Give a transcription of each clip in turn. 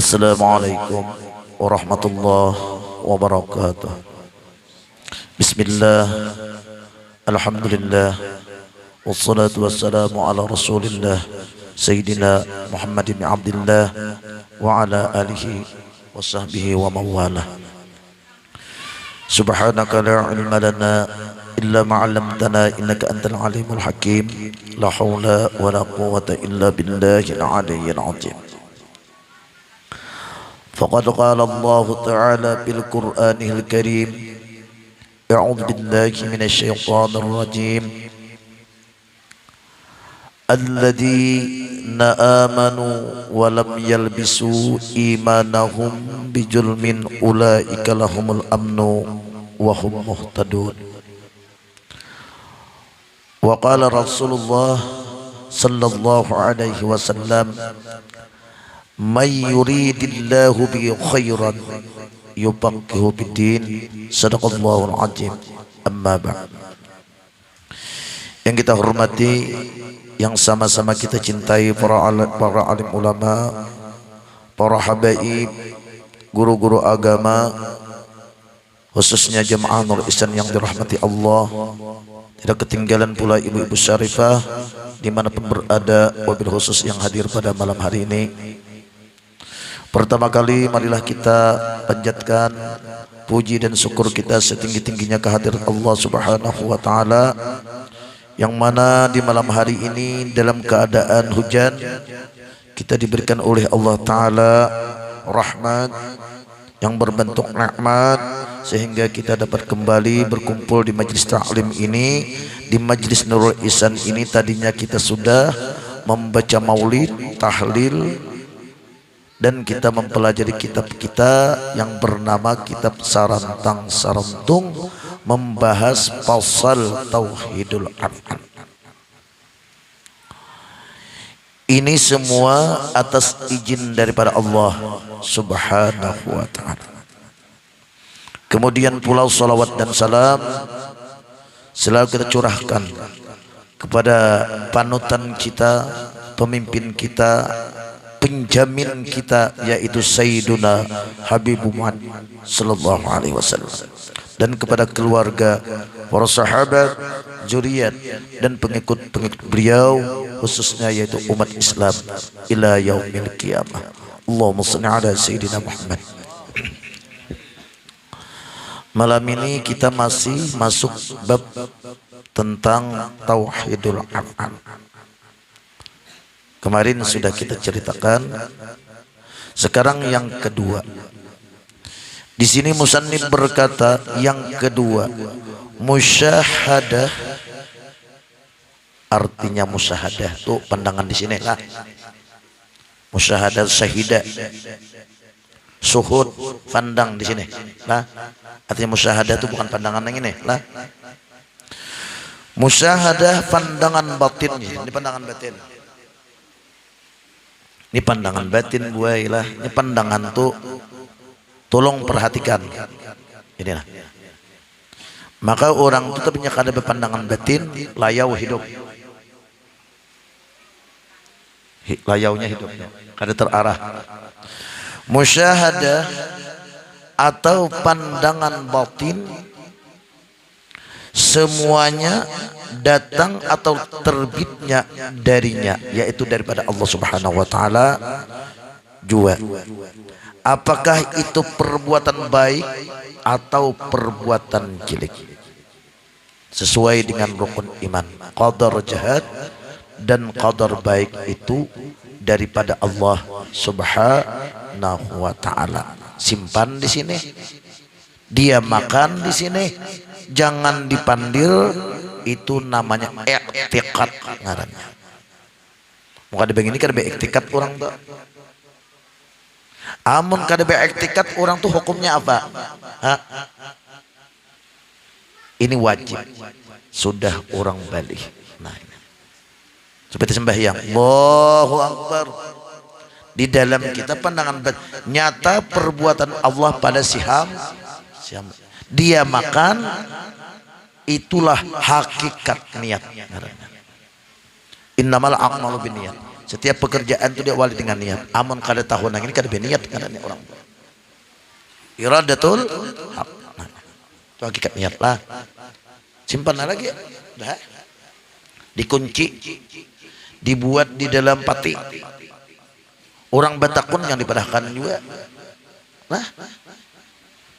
Assalamualaikum warahmatullahi wabarakatuh. Bismillah, alhamdulillah, wassalatu wassalamu ala rasulillah Sayyidina Muhammad bin Abdullah wa ala alihi wa sahbihi wa mawalah. Subhanaka la ilma lana illa ma'allamtana innaka antal alimul hakim. La hawla wa la quwwata illa billahil aliyyil azim. فقد قال الله تعالى في القرآن الكريم: أعوذ بالله من الشيطان الرجيم. الذين آمنوا ولم يلبسوا إيمانهم بظلم أولئك لهم الأمن وهم مهتدون. وقال رسول الله صلى الله عليه وسلم: Man yuridillahu bi khairan yufaqihu bid-din. Shadaqallahul azim. Amma ba'd. Yang kita hormati, yang sama-sama kita cintai, para alim ulama, para habaib, guru-guru agama, khususnya jemaah Nur Ihsan yang dirahmati Allah. Tidak ketinggalan pula ibu-ibu syarifah dimanapun berada, wabil khusus yang hadir pada malam hari ini. Pertama kali marilah kita panjatkan puji dan syukur kita setinggi-tingginya kehadirat Allah Subhanahu wa taala, yang mana di malam hari ini dalam keadaan hujan kita diberikan oleh Allah taala rahmat yang berbentuk nikmat, sehingga kita dapat kembali berkumpul di majlis taklim ini, di majlis Nurul Ihsan ini. Tadinya kita sudah membaca maulid, tahlil, dan kita mempelajari kitab kita yang bernama Kitab Sarantang Sarantung, membahas pasal Tauhidul Af'al. Ini semua atas izin daripada Allah Subhanahu wa ta'ala. Kemudian pula salawat dan salam selalu kita curahkan kepada panutan kita, pemimpin kita, penjamin kita, yaitu Sayyiduna Habibur Muhammad sallallahu alaihi wasallam, dan kepada keluarga, para sahabat, zuriat dan pengikut-pengikut beliau, khususnya yaitu umat Islam ila yaumil qiyamah. Allahumma shalli ala sayyidina Muhammad. Malam ini kita masih masuk bab tentang Tauhidul Af'al. Kemarin sudah kita ceritakan. Sekarang yang kedua. Di sini musannif berkata yang kedua, musyahadah. Artinya musyahadah tuh pandangan di sini lah. Musyahadah syahidah. Suhud, pandang di sini lah. Artinya musyahadah itu bukan pandangan yang ini lah. Musyahadah pandangan batin. Ini pandangan batin. Ini pandangan batin gue lah. Ini pandangan tuh tolong perhatikan. Inilah. Maka orang itu punya kada berpandangan batin, layau hidup. Layaunya hidup, kada terarah. Musyahadah atau pandangan batin semuanya datang atau terbitnya darinya, yaitu daripada Allah Subhanahu wa taala jua. Apakah itu perbuatan baik atau perbuatan jelek, sesuai dengan rukun iman. Qadar jahat dan qadar baik itu daripada Allah Subhanahu wa taala. Simpan di sini, dia makan di sini, jangan dipandir. Itu namanya i'tiqad ngarannya. Muka ada begini kada be i'tiqad orang tuh. Amun kada be i'tiqad orang tuh hukumnya apa? Ini wajib. Sudah orang balik. Nah, seperti sembahyang. Allahu Akbar. Di dalam kita pandangan nyata perbuatan Allah pada Siham. Dia makan, itulah hakikat niat. Innamal a'malu binniyat. Setiap pekerjaan itu dia awali dengan niat. Amun kada tahun ini kada berniat kada nih orang. Iradatul haq. Nah, itu hakikat niat lah. Simpan lagi. Dah. Dikunci, dibuat di dalam pati. Orang Batakun yang dipadahkan juga. Nah,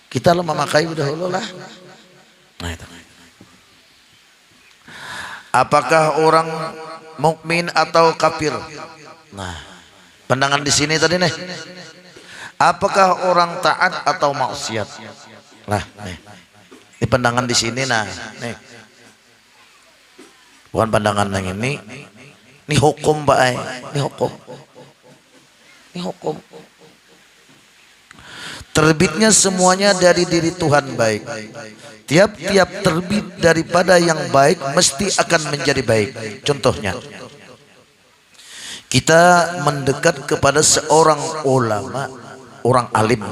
kita lo memakai dahulu lah. Nah itu. Apakah orang mukmin atau kafir? Nah, pandangan di sini tadi nih. Apakah orang taat atau maksiat? Nah, nih. Ini pandangan di sini nah, nih. Bukan pandangan yang ini. Ini hukum, Pak. Ini hukum. Ini hukum. Terbitnya semuanya dari diri Tuhan baik. Tiap-tiap terbit daripada yang baik mesti akan menjadi baik. Contohnya, kita mendekat kepada seorang ulama, orang alim.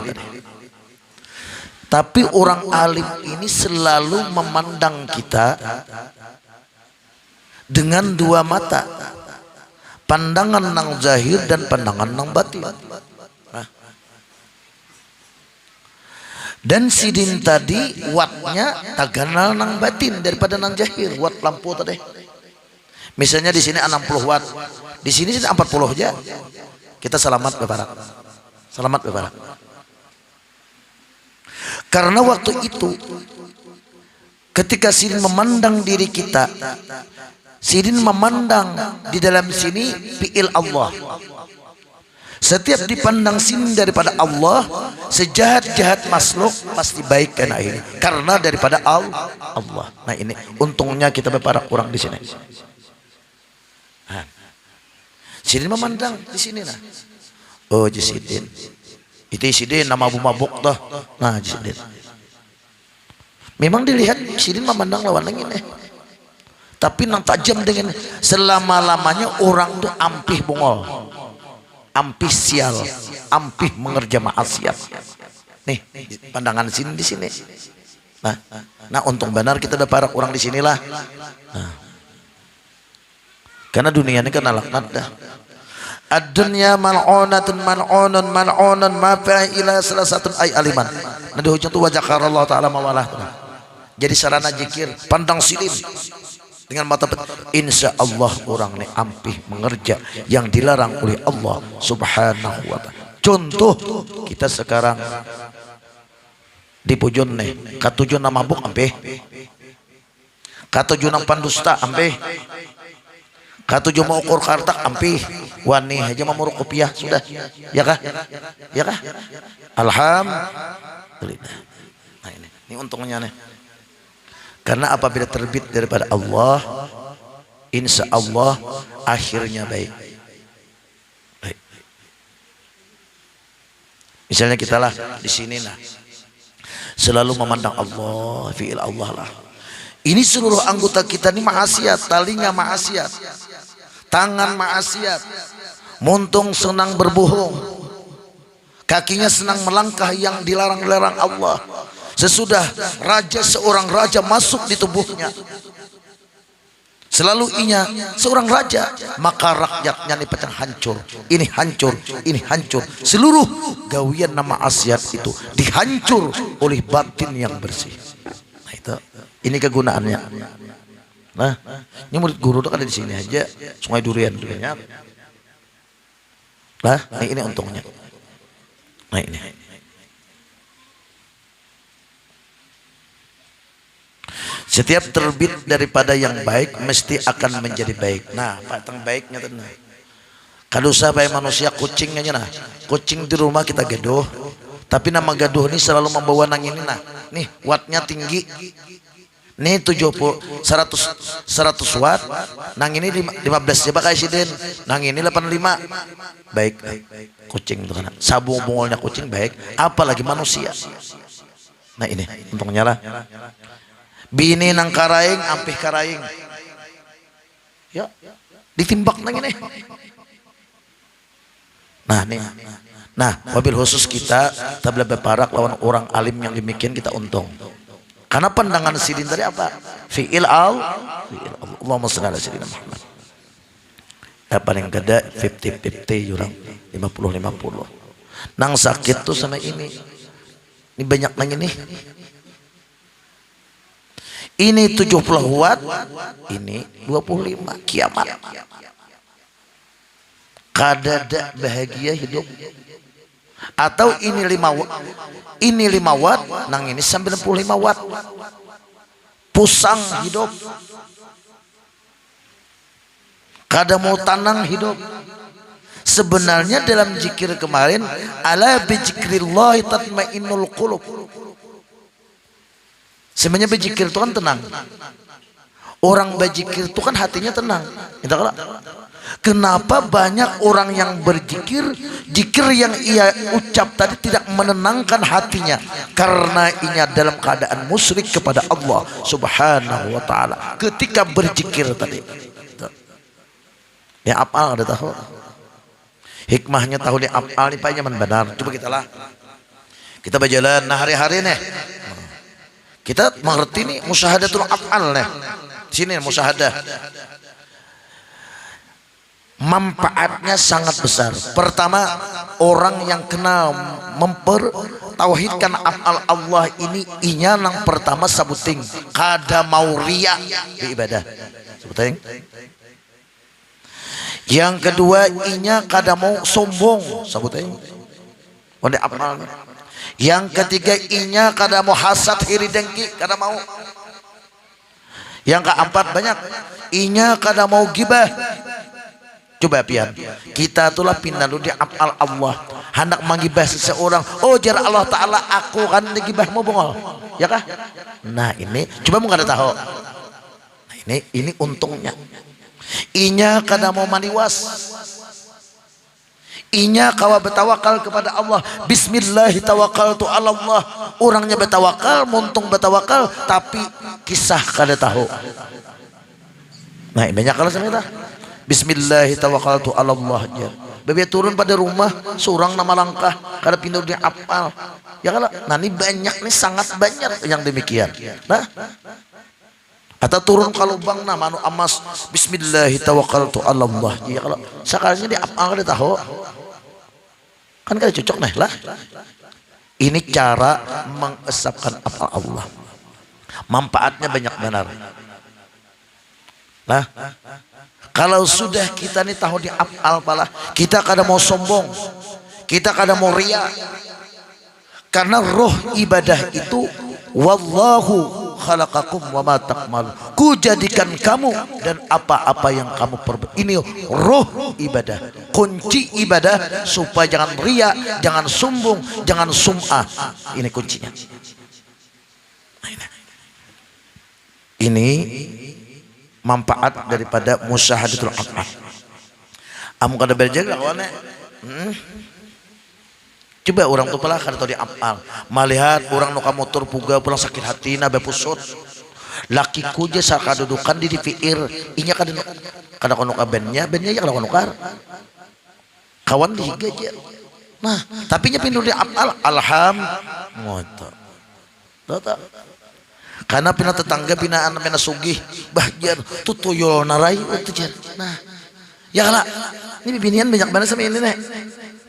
Tapi orang alim ini selalu memandang kita dengan dua mata, pandangan nang zahir dan pandangan nang batin. Dan sidin tadi wattnya taganal nang batin daripada nang jahir. Watt lampu tadi. Misalnya di sini 60 watt, di sini 40 aja. Kita selamat bebarak. Selamat bebarak. Karena waktu itu ketika sidin memandang diri kita, sidin memandang di dalam sini fi'il Allah. Setiap dipandang sini daripada Allah, sejahat-jahat makhluk pasti baik karena ini. Karena daripada Allah. Nah ini untungnya kita beberapa kurang di sini. Nah, sidin memandang di sini nah. Oh sidin. Itu sidin nama Abu Mabuk dah. Nah sidin. Memang dilihat sidin memandang lawan yang ini. Tapi nang tajam dengan selama-lamanya orang tuh ampih bongol. Ampih sial, ampih mengerja maksiat. Nih, pandangan sini di sini. Nah, untung benar kita ada para orang di sinilah. Nah. Karena dunia ini kan laknat dah. Ad-dunya mal'unatun mal'unun mal'unun ma fa ila salah satu ay aliman. Nah, di hujung tu wa zakarallahu taala mawalah. Jadi sarana zikir, pandang sidin. Dengan mata insya Allah orang ini ampih mengerja yang dilarang oleh Allah subhanahu wa ta'ala. Contoh kita sekarang di pujon nih katujuh nama mabuk ampih, katujuh nang pandusta ampih, katujuh mau ukur kartak ampih, wani aja mau kopiah sudah ya kah, ya kah, alhamdulillah. Nah ini untungnya nih. Karena apabila terbit daripada Allah, insya Allah akhirnya baik. Baik. Misalnya kita lah di sini lah, selalu memandang Allah, fi'il Allah lah. Ini seluruh anggota kita ini maksiat, talinya maksiat, tangan maksiat, muntung senang berbohong, kakinya senang melangkah yang dilarang-larang Allah. Sesudah seorang raja masuk di tubuhnya, selalu inya seorang raja, maka rakyatnya ini pecah hancur, ini hancur, ini hancur. Seluruh gawian nama maksiat itu dihancur oleh batin yang bersih. Nah itu, ini kegunaannya. Nah, ini murid guru itu kan di sini aja, Sungai Durian banyak. Nah, ini untungnya. Nah ini. Setiap terbit daripada yang baik mesti akan menjadi baik. Nah, patang baiknya tenang. Kadosa baik manusia kucingnya nah. Kucing di rumah kita gaduh. Tapi nama gaduh ini selalu membawa nang ini nah. Nih, wattnya tinggi. Nih 100 watt. Nang ini 15 coba kayak sidin. Nang ini 85. Baik. Kucing itu kan. Sabung bungolnya kucing baik, apalagi manusia. Nah ini untungnya lah. Bini nang karaing ampih karaing ya ditimbak nang ini. Nah wabil khusus kita tabla beparak lawan orang alim yang demikian kita untung karena pandangan sidin tadi apa fi'il Allahumma shalli ala sayyidina Muhammad. paling gede 50-50 jurang 50-50. Nang sakit tuh sama ini banyak nang ini 70 watt, ini 25, kiamat. Kadada bahagia hidup. Atau ini 5 watt, ini 5 watt, nang ini 95 watt. Pusang hidup. Kada mau tanang hidup. Sebenarnya dalam zikir kemarin, ala bi zikrillah tatmainnul qulub. Sebenarnya berzikir itu kan tenang. Orang berzikir itu kan hatinya tenang. Kenapa banyak orang yang berzikir, zikir yang ia ucap tadi tidak menenangkan hatinya? Karena ia dalam keadaan musyrik kepada Allah Subhanahu wa taala ketika berzikir tadi. Ya apal ada tahu? Hikmahnya tahu di apal ini paling benar. Coba kita berjalan nah hari-hari nih. Kita mengerti nih musyahadatul af'al nih. Sini musyahadah. Manfaatnya sangat besar. Pertama, orang yang kenal mempertauhidkan af'al Allah ini inya yang pertama sabuting kada mau riya di ibadah. Sabuting. Yang kedua inya kada mau sombong, sabuting. Onde af'al. Yang ketiga inya kada mau hasad iri dengki, kada mau. Yang keempat banyak inya kada mau gibah. Coba pian kita itulah pindah dulu di af'al Allah. Hendak menggibah seseorang, oh jar Allah taala aku kan digibahmu bongol. Ya kah? Nah ini coba mau kada tahu. Nah, ini untungnya. Inya kada mau maniwas. Inya kawa betawakal kepada Allah. Bismillahi tawakkaltu ala Allah. Orangnya betawakal, muntung betawakal, tapi kisah kada tahu. Nah, banyak kalau sama kita. Bismillahi tawakkaltu ala Allah. Bebe turun pada rumah, seorang nama langkah, kada pindah dia apal. Ya kalau, nah ini banyak nih, sangat banyak yang demikian. Nah, atau turun ke lubang nama anu amas. Bismillahi tawakkaltu ala Allah. Ya kalau sekalinya dia apal kada tahu. Kan kada cocok nih lah. Ini cara mengesapkan af'al Allah. Manfaatnya banyak benar. Nah, kalau sudah kita nih tahu di af'al pala, kita kada mau sombong, kita kada mau riya. Karena roh ibadah itu wallahu khalaqakum wa ma ta'malun. Ku jadikan kamu dan apa-apa yang kamu perbuat. Ini roh ibadah, kunci ibadah supaya jangan riya, jangan sombong, jangan sum'ah. Ini kuncinya. Ini manfaat daripada musyahadatul af'al. Amu kada berjaga kawan. Coba orang tuh pala kada tahu di af'al. Melihat orang nuka motor puga pulang sakit hati nabe pusut. Lakiku je saka dudukan di fiir. Inya kada kono bennya ya kada kono kar. Kawan dihiga je. Nah, tapi nya pindu di af'al alhamdulillah. Tahu. Karena pina tetangga pina anak pina sugih bahjar tutuyul narai itu jar. Nah, ya kala ini binian banyak banget sama ini nih.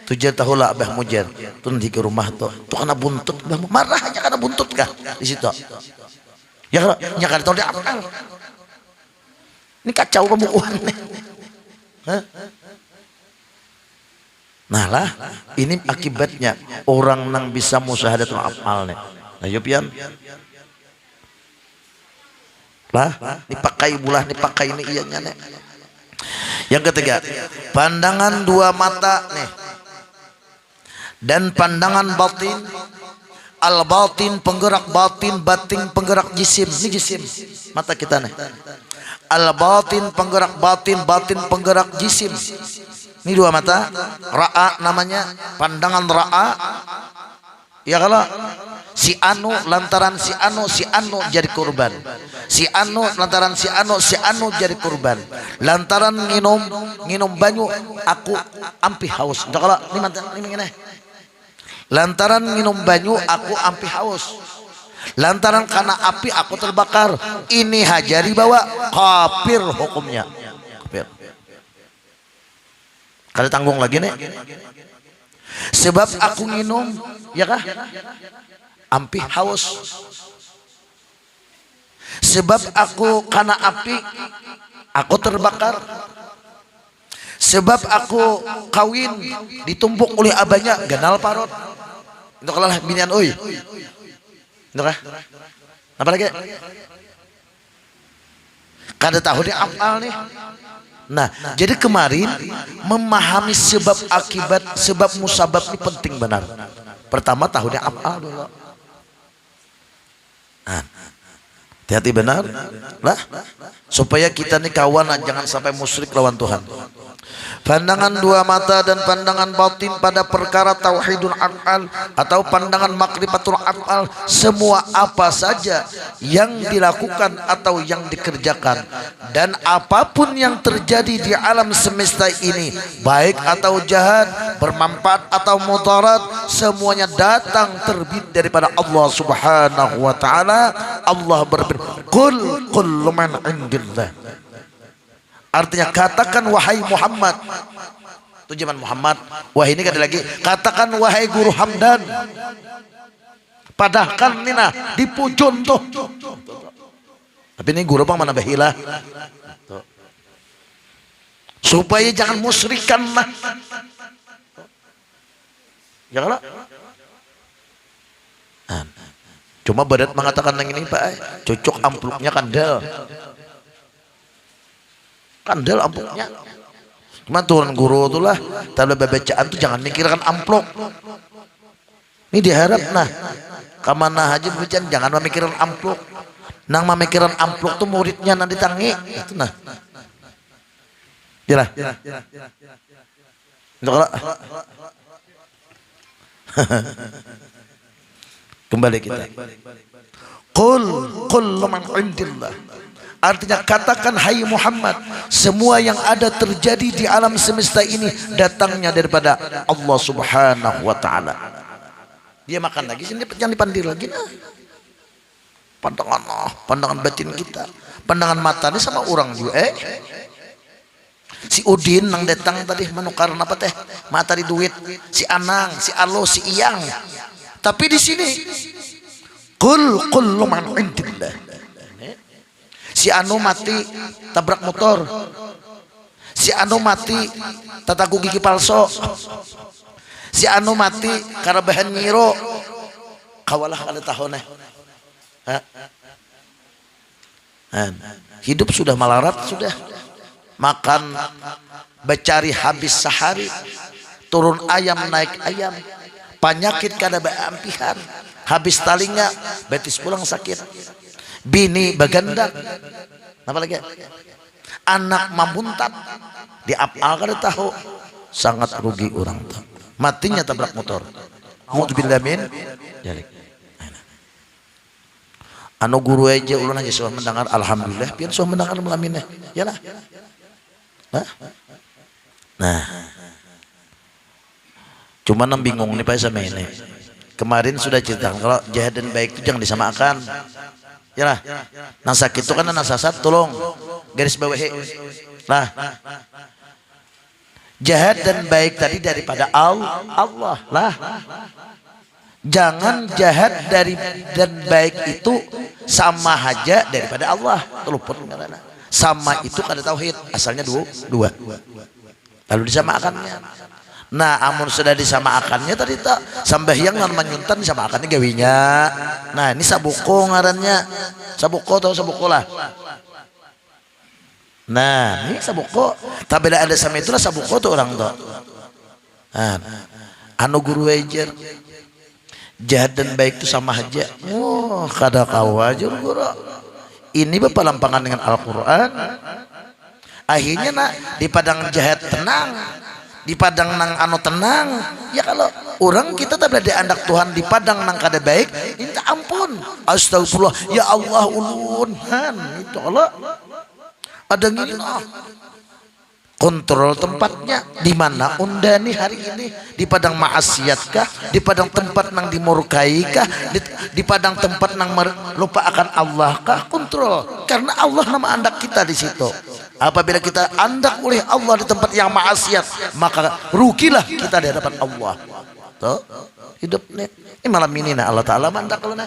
Tujar tahu lah abah mujar tuh nanti ke rumah tuh karena buntut bah marah aja karena buntut kah di situ ya kalau nyakar tahu dia apa ini kacau kebukuan nih. Nah lah ini akibatnya orang nang bisa musyahadatul af'al nih. Nah yopian lah dipakai bulah dipakai ini ianya nih. Yang ketiga pandangan dua mata nih dan pandangan batin. Al batin penggerak batin, batin penggerak jisim. Ini jisim mata kita nih. Al batin penggerak batin, batin penggerak jisim. Ini dua mata. Ra'a namanya, pandangan ra'a. Ya kalau si anu lantaran si anu jadi korban. Si anu lantaran si anu jadi korban. Lantaran nginum banyu aku ampi haus. Kalau ini mata ini ngene. Lantaran minum banyu aku ampi haus. Lantaran karena api aku terbakar. Ini hajari bawa kafir hukumnya. Kafir. Kada tanggung lagi nih. Sebab aku nginum, ya kah? Ampi haus. Sebab aku kena api, aku terbakar. Sebab aku kawin ditumpuk oleh abahnya, ganal parot. Itu kalah binian oi. Itu kah? Apa lagi? Kada tahu dia apal nih. Nah, jadi kemarin memahami sebab akibat, sebab musabab ini penting benar. Pertama tahu dia apal dulu. Nah, hati-hati benar lah, supaya kita nih kawan, jangan sampai musyrik lawan Tuhan. Pandangan dua mata dan pandangan batin pada perkara tauhidul af'al atau pandangan makrifatul af'al, semua apa saja yang dilakukan atau yang dikerjakan dan apapun yang terjadi di alam semesta ini, baik atau jahat, bermanfaat atau mudarat, semuanya datang terbit daripada Allah Subhanahu wa taala. Allah berfirman, "Qul kullu min indillah." Artinya katakan wahai Muhammad, tujuan Muhammad, wahai ini kada lagi, katakan wahai guru Hamdan, padahal nina dipujon tuh. Tapi ini guru bang mana bahilah, supaya jangan musyrikan lah. Janganlah. Cuma Badat mengatakan yang ini Pak, cocok amplopnya kandel. Kandel amplopnya. Cuma turun guru itulah, kalau bacaan tuh jangan mikirkan amplop. Ini diharap nah, kamana haji bacaan jangan memikirkan amplop. Nang memikirkan amplop tuh muridnya nanti tangi itu nah. Jelah. Itu kalau kembali kita. Qul man indillah. Artinya katakan hai Muhammad, semua yang ada terjadi di alam semesta ini datangnya daripada Allah Subhanahu wa taala. Dia makan lagi sini jangan dipandir lagi nah. Pandangan batin kita, pandangan mata ini sama orang juga. Si Udin nang datang tadi menukar apa teh? Mata di duit. Si Anang, si Alo, si Iyang. Tapi di sini qul man indillah. Si anu mati tabrak motor, si anu mati tataku gigi palsu, si anu mati karena bahan nyiro, kawalah kada tahunnya. Hidup sudah malarat, sudah makan becari habis sehari, turun ayam naik ayam, penyakit kada beampihan, habis talinga betis pulang sakit. Bini baganda, apa lagi? Anak mamuntat, diapal kada tahu, sangat rugi orang tuh. Matinya tabrak motor. Alhamdulillah min. Anu guru aja ulun aja suah mendengar, alhamdulillah pian suah mendengar melaminnya. Yalah. Nah. Cuma nam bingung nih Pak sama ini. Kemarin sudah cerita kalau jahat dan baik itu jangan disamakan. Yalah, nang sakit itu kan nang sasat, tolong garis bawahi lah. Jahat dan baik tadi daripada Allah lah. Jangan jahat dan baik itu sama aja daripada Allah. Terluput sama itu kada tauhid, asalnya dua. Lalu disamakannya. Nah, amun sudah disamakannya tadi tak sambahyang lan manyuntan disamakannya gawinya. Nah, ini sabuko ngarannya. Sabuko atau sabuko lah. Nah, ini sabuko. Tak beda ada sama itulah sabuko tuh orang tuh. Nah, anu guru ajar. Jahat dan baik itu sama aja. Oh, kada kawajur guru. Ini berpelampangan dengan Al-Qur'an. Akhirnya nak di padang jahat tenang. Di padang nang anu tenang ya, kalau orang kita tak berada anak Tuhan di padang nang kada baik minta ampun, astagfirullah ya Allah ulun itu Allah ada gini kontrol tempatnya di mana undani hari ini, di padang maksiatkah, di padang tempat nang dimurkaikah, di padang tempat nang lupa akan Allah kah, kontrol karena Allah nama anak kita di situ. Apabila kita andak oleh Allah di tempat yang maksiat, maka rugilah kita di hadapan Allah. Tuh, hidup nih. Ini malam ini nah Allah Taala mandak kalau nah.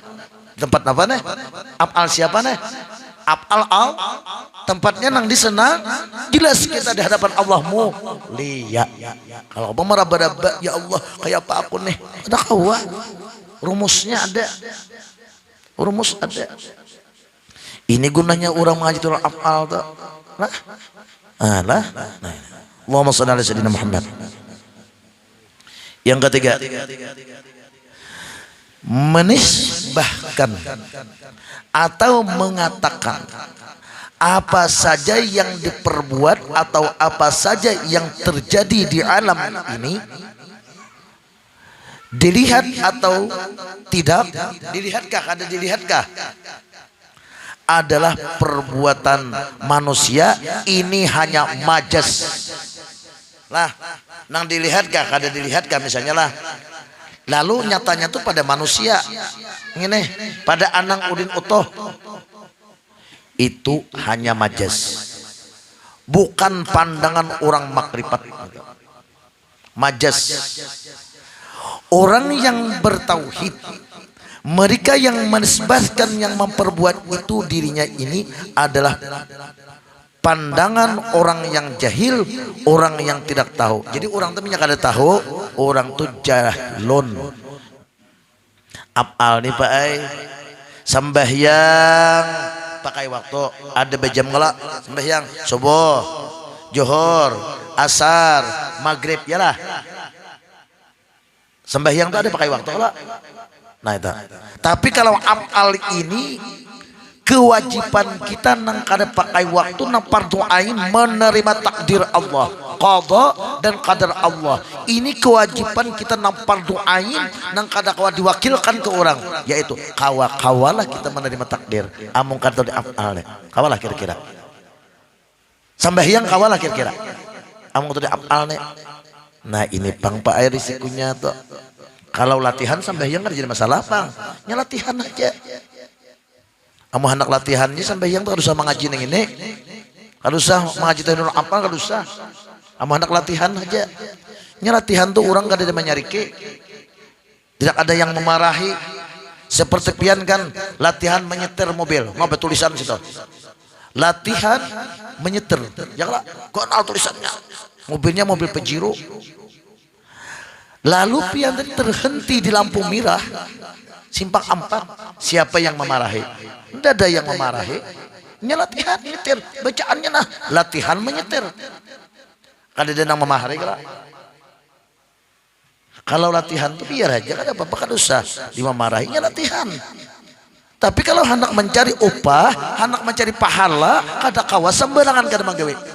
Tempat apa nih? Af'al siapa nih? Af'al al. Tempatnya nang disenang. Jelas kita di hadapan Allah mulia. Kalau apa meraba-raba, ya Allah kayak apa aku nih? Ada kawa. Rumusnya ada. Rumus ada. Ini gunanya orang mengaji turun af'al tuh. Nah, Allahumma shalli ala sayyidina Muhammad. Yang ketiga, menisbahkan atau mengatakan apa saja yang diperbuat atau apa saja yang terjadi di alam ini, dilihat atau tidak dilihatkah, ada dilihatkah, adalah perbuatan manusia, ini hanya majas lah. Nang dilihatkah, kada dilihatkah misalnya lah. Lalu nyatanya tuh pada manusia ini, pada anang udin utuh, itu hanya majas, bukan pandangan orang makrifat. Majas. Orang yang bertauhid, mereka yang menisbahkan, yang memperbuat itu dirinya ini adalah pandangan orang yang jahil, orang yang tidak tahu. Jadi orang tuh kada tahu, orang tuh jahilun. Af'al nih Pak ay, sembahyang pakai waktu, ada bejam ngelak sembahyang subuh, johor, asar, maghrib ya lah. Sembahyang tuh ada pakai waktu lah. Nah itu. Tapi kalau af'al ini kewajiban kita nang kada pakai waktu, nang fardhu ain, menerima takdir Allah, qada dan qadar Allah. Ini kewajiban kita nang fardhu ain, nang kada kawa diwakilkan ke orang, yaitu kawalah kita menerima takdir. Amung kata di af'al, kawalah kira-kira. Sembahyang kawalah kira-kira. Amung kata di af'al. Nah ini pang Pak air risikonya tuh. Kalau latihan sembahyang kan jadi masalah pang. Nya latihan aja. Kamu anak latihannya sembahyang tuh harus usah mengaji neng ini. Harus usah mengaji tenor apa, harus usah. Kamu anak latihan aja. Nya latihan tuh orang gak ada menyariki. Tidak ada yang memarahi. Seperti pian kan latihan menyetir mobil. Mau tulisan situ. Latihan menyetir. Janganlah kenal tulisannya. Mobilnya mobil Pajero. Lalu pian terhenti di lampu merah, simpang 4. Siapa yang memarahi? Tidak ada yang memarahi. Ini latihan menyetir. Bacaannya nah latihan menyetir. Kada ada yang memarahi kalau latihan tuh biar aja, kada apa-apa, kada usah dimarahinya latihan. Tapi kalau hendak mencari upah, hendak mencari pahala, kada kawas sembarangan kada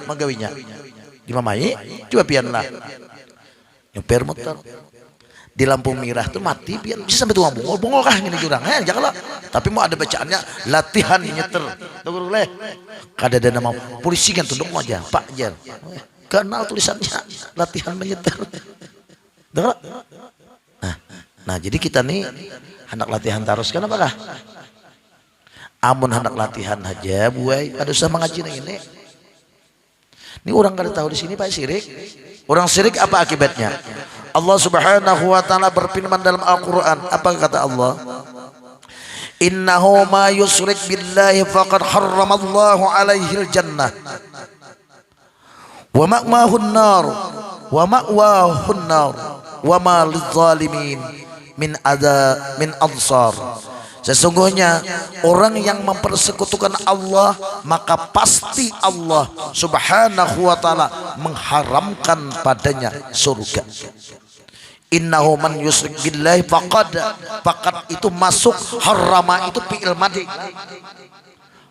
menggawinya. Dimamai, coba pian lah. Nyeper motor di lampu merah tuh mati, pian bisa sampai tuang bongol kah ini jurang? Janganlah. Tapi mau ada bacaannya latihan nyeter. Tunggu dulu. Kada ada nama polisi kan tunduk aja, Pak Jen. Kenal tulisannya latihan menyeter. Nah, jadi kita nih hendak latihan terus kan apakah? Amun hendak latihan aja, buai, ada usah mengaji ini. Ini orang kada tahu di sini Pak syirik. Orang syirik apa akibatnya? Allah Subhanahu wa taala berfirman dalam Al-Qur'an, apa kata Allah? Innahu ma yusyrik billahi faqad harramallahu alaihil jannah wa ma'wahun nar wa ma lizzalimin min ansar. Sesungguhnya orang yang mempersekutukan Allah, maka pasti Allah Subhanahu wa ta'ala mengharamkan padanya surga. Innahu man yusyrik billahi faqad itu masuk, harrama itu fi'il madhi.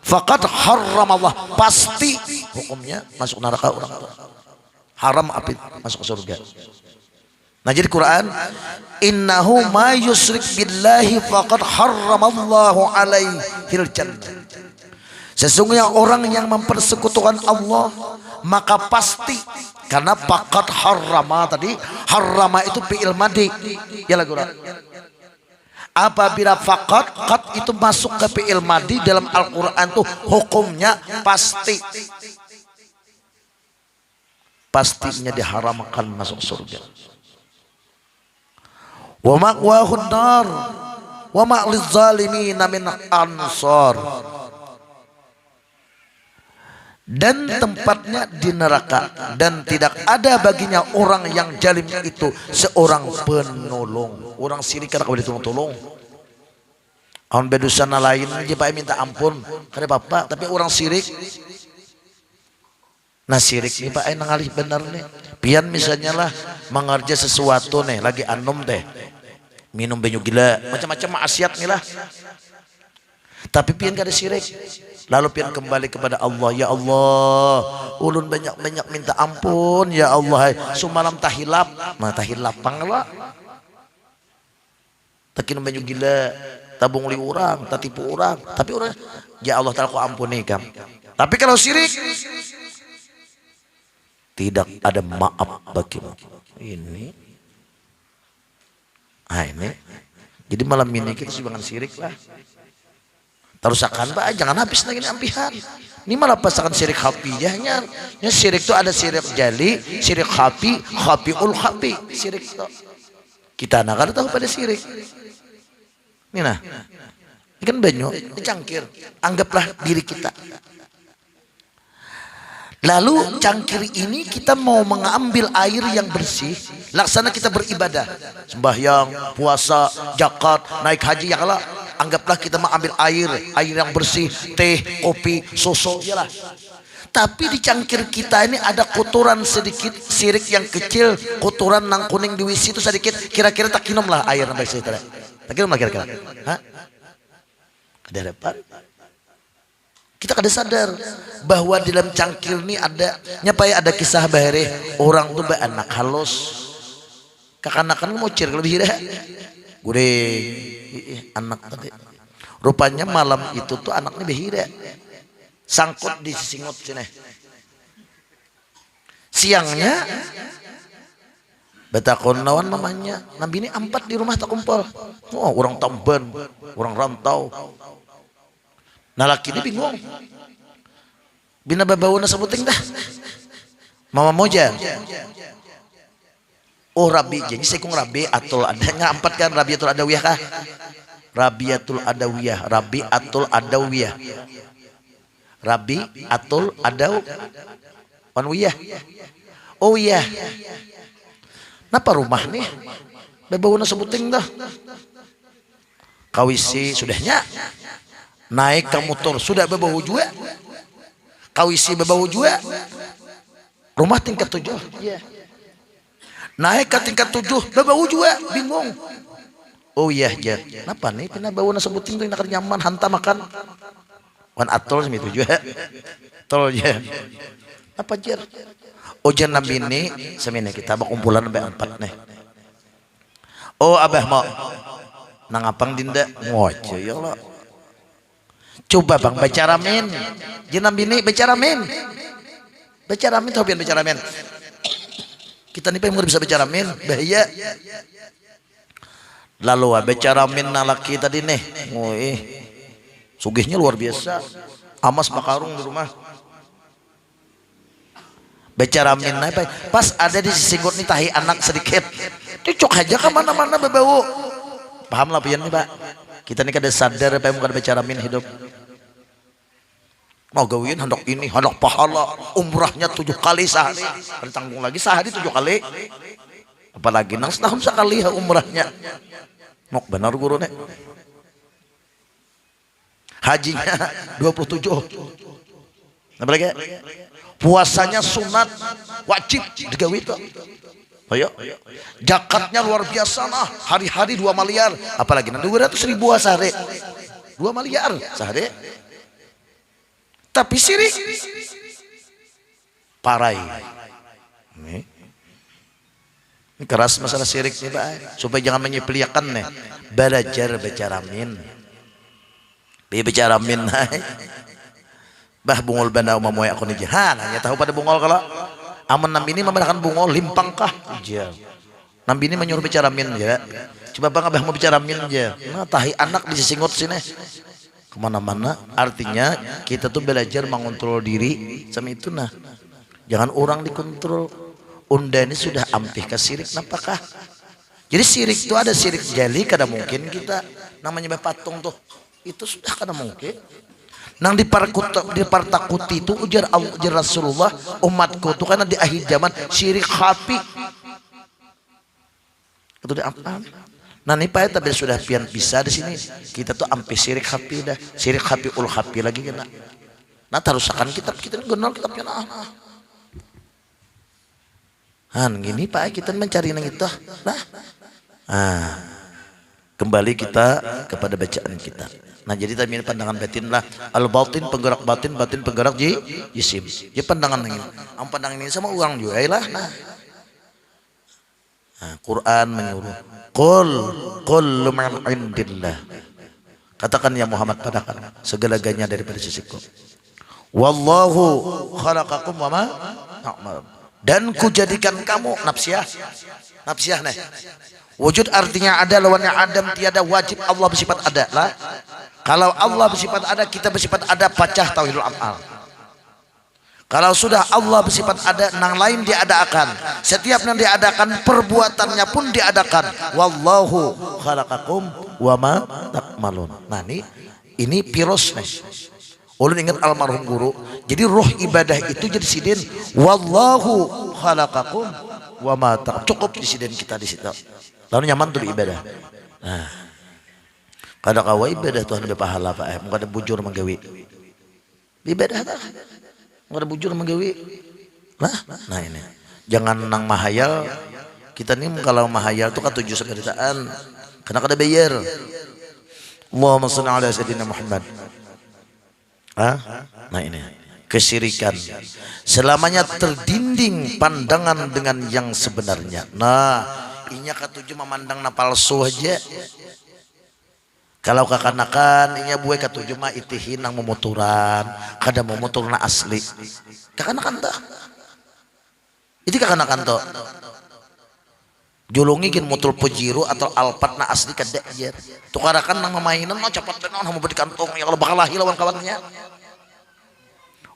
Faqad harramallah, pasti hukumnya masuk neraka orang itu. Haram api masuk surga. Nah jadi Quran, innahu ma yusyrik billahi faqad harramallahu alaihil jannah. Sesungguhnya orang yang mempersekutukan Allah, maka pasti, karena faqad harrama tadi, harrama itu fi'il madhi. Ya lah Quran. Apabila faqad, qad itu masuk ke fi'il madhi dalam Al-Quran tuh hukumnya pasti. pastinya diharamkan masuk surga. Wa ma'wahun nar wa ma'liz zalimin min ansar. Dan tempatnya di neraka, dan tidak ada baginya orang yang jalim itu seorang penolong. Orang sirik kada boleh tolong. Aun bedusana lain aja Pak minta ampun kada bapak, tapi orang sirik. Nah sirik nih Pak nangalih benar nih. Pian misalnya lah mengerja sesuatu nih lagi anum teh. Minum banyu gila, macam-macam maksiat nih lah. Tapi pian kada sirik. Lalu pian kembali kepada Allah, ya Allah, ulun banyak-banyak minta ampun, ya Allah, sumalam tahilap, nah tahilap pangla, takin banyak gila, tabung li orang, tatipu orang, tapi orang, ya Allah tak aku ampuni kam. Tapi kalau syirik, tidak ada maaf bagimu. Ini, ini, jadi malam ini kita sebangan syirik lah. Terusakan Pak, jangan habis lagi ini ampihan. Ini malah pasakan syirik khafiyahnya. Ya, syirik itu ada syirik jali, syirik khafi, khafiul khafi. Syirik itu. Kita nak ada tahu pada syirik. Ini nah. Ini kan banyak, ini cangkir. Anggaplah diri kita. Lalu cangkir ini kita mau mengambil air yang bersih. Laksana kita beribadah. Sembahyang, puasa, zakat, naik haji ya kalau anggaplah kita mau ambil air yang bersih, teh, kopi, susu, yalah. Tapi di cangkir kita ini ada kotoran sedikit, sirik yang kecil, kotoran nang kuning di wisi itu sedikit. Kira-kira tak minum lah air sampai situ. Tak minum lah kira-kira. Hah? Ada depan. Kita kada sadar bahwa di dalam cangkir ini ada nyapai ada kisah bahare orang tuh anak halus. Kakanakan mau cir lebih dah. Gure anak tadi. Rupanya malam itu tuh anaknya behira. Sangkut di singot sini. Siangnya betakon lawan mamanya. Nabi ini 4 di rumah tak kumpul. Oh, orang Tamban, orang rantau. Nah laki ini bingung. Bina babau na sebuting dah. Mama moja. Oh Rabi, jadi sekung Rabi atul adanya 4 kan Rabiatul Adawiyah kah? Rabiatul Adawiyah, Rabiatul Adawiyah. Rabiatul Adawiyah. Oh iya. Napa rumah nih? Babau na sebuting dah. Kawisi sudahnya. Naik ke motor sudah berbau juga, kawisi berbau juga, rumah tingkat 7, naik ke tingkat 7 berbau juga, bingung. Oh iya ya, kenapa nih pina bau nasi buting tuh nak nyaman hantam makan, wan atol itu juga, tol ya, apa jer? Oh jangan nabi ini, semini kita berkumpulan B4 nih. Oh abah mau, nangapang dinda, ngoce ya Allah. Coba bang baca ramen, jenam bini baca ramen, tahu pian baca ramen. Kita nih pengen bisa baca ramen, bahaya. Lalu baca ramen nalaki tadi nih, sugihnya luar biasa, amas makarung di rumah. Baca ramen apa? Pas ada di singgot nih tahi anak sedikit, cocok aja ke mana-mana berbau. Paham lah pian nih pak. Kita nih kada sadar apa yang bukan baca ramen hidup. Mau gawin hendak ini, hendak pahala umrahnya 7 kali sehari. Ada tanggung lagi sehari 7 kali. Apalagi nang setahun sekali umrahnya. Nok benar guru nek. Hajinya 27. Apa lagi? Puasanya sunat wajib digawe itu. Ayo. Zakatnya luar biasa nah, hari-hari 2 miliar, apalagi nanti 200.000 sehari. 2 miliar sehari. Tapi sirik parai. Ini keras masalah sirik nih Pak. Supaya jangan menyepelekan nih. Belajar baca ramin. Baca ramin bah bungol banda umamoy aku nih jahan. Hanya tahu pada bungol kalau aman nam ini memandangkan bungol limpang kah? Iya. Nam ini menyuruh bicara min ya. Coba bang abah mau bicara min aja. Nah tahi anak di singot sini. Kemana-mana. Artinya kita tuh belajar mengontrol diri sama itu nah. Jangan orang dikontrol. Unda ini sudah ampih ke sirik napakah? Jadi sirik itu ada sirik jali, kada mungkin kita namanya patung tuh. Itu sudah kada mungkin. Nang dipartakuti itu ujar Rasulullah, umatku itu karena di akhir zaman syirik khafi. Itu di apa? Nah ini pak tapi sudah pian bisa di sini kita tuh ampe syirik khafi dah, syirik khafi ul khafi lagi kena. Nah tarusakan kita gonol kita pian Han gini pak kita mencari nang itu. Nah, kembali kita kepada bacaan kita. Nah jadi tadi pandangan batin lah, al batin penggerak batin, batin penggerak jisim. Jadi pandangan ini, pandangan ini sama uang juga lah. Nah, Quran menyuruh, qul min indillah. Katakan ya Muhammad, katakan segala-galanya daripada sisiku. Wallahu khalaqakum wa ma ta'malun. Dan kujadikan kamu nafsiyah nih. Wujud artinya ada, lawannya adam, tiada, wajib Allah bersifat ada lah. Kalau Allah bersifat ada, kita bersifat ada, pecah tauhidul af'al. Kalau sudah Allah bersifat ada, nang lain diadakan. Setiap yang diadakan perbuatannya pun diadakan. Wallahu khalaqakum wa ma ta'malun. Nah ini piros nih. Ulun ingat almarhum guru. Jadi roh ibadah itu jadi sidin. Wallahu khalaqakum wa ma ta'malun. Cukup di sidin kita di situ. Lalu nyaman tuh ibadah. Nah, kada kawa ibadah Tuhan ada pahala pak. Muka ada bujur menggawi. Ibadah tak? Muka ada bujur menggawi. Nah ini. Jangan nang mahayal. Kita nih kalau mahayal tuh kan tujuh seberitaan. Karena kada bayar. Allahumma shalli ala sayyidina Muhammad. Nah ini. Kesyirikan selamanya terdinding pandangan dengan yang sebenarnya. Nah inya ketujuh memandang na palsu aja. Kalau kakanakan inya buai ketujuh mah itihin nang memuturan, kada memutur na asli. Kakanakan tak? Itu kakanakan to. Julungi gin mutul pejiro atau alpat na asli kada aja. Tukarakan nang memainan no cepat tenan mau beri kantong ya kalau bakal lahir lawan kawannya.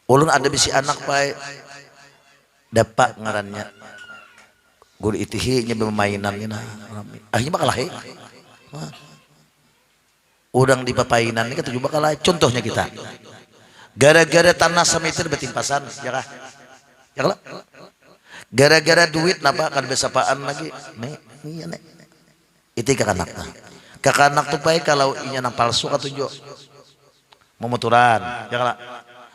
Ulun ada bisi anak pai dapat ngarannya. Guru itihi nya bermainan ina. Akhirnya bakal lahir. Udang di papainan ini ketujuh bakal lahir. Contohnya kita. Gara-gara tanah semeter betimpasan, ya kah? Ya kah? Gara-gara duit napa kan besapaan lagi. Nih. Itu kakanak. Kakanak tuh pai kalau inya nang palsu ketujuh. Memuturan, ya kah?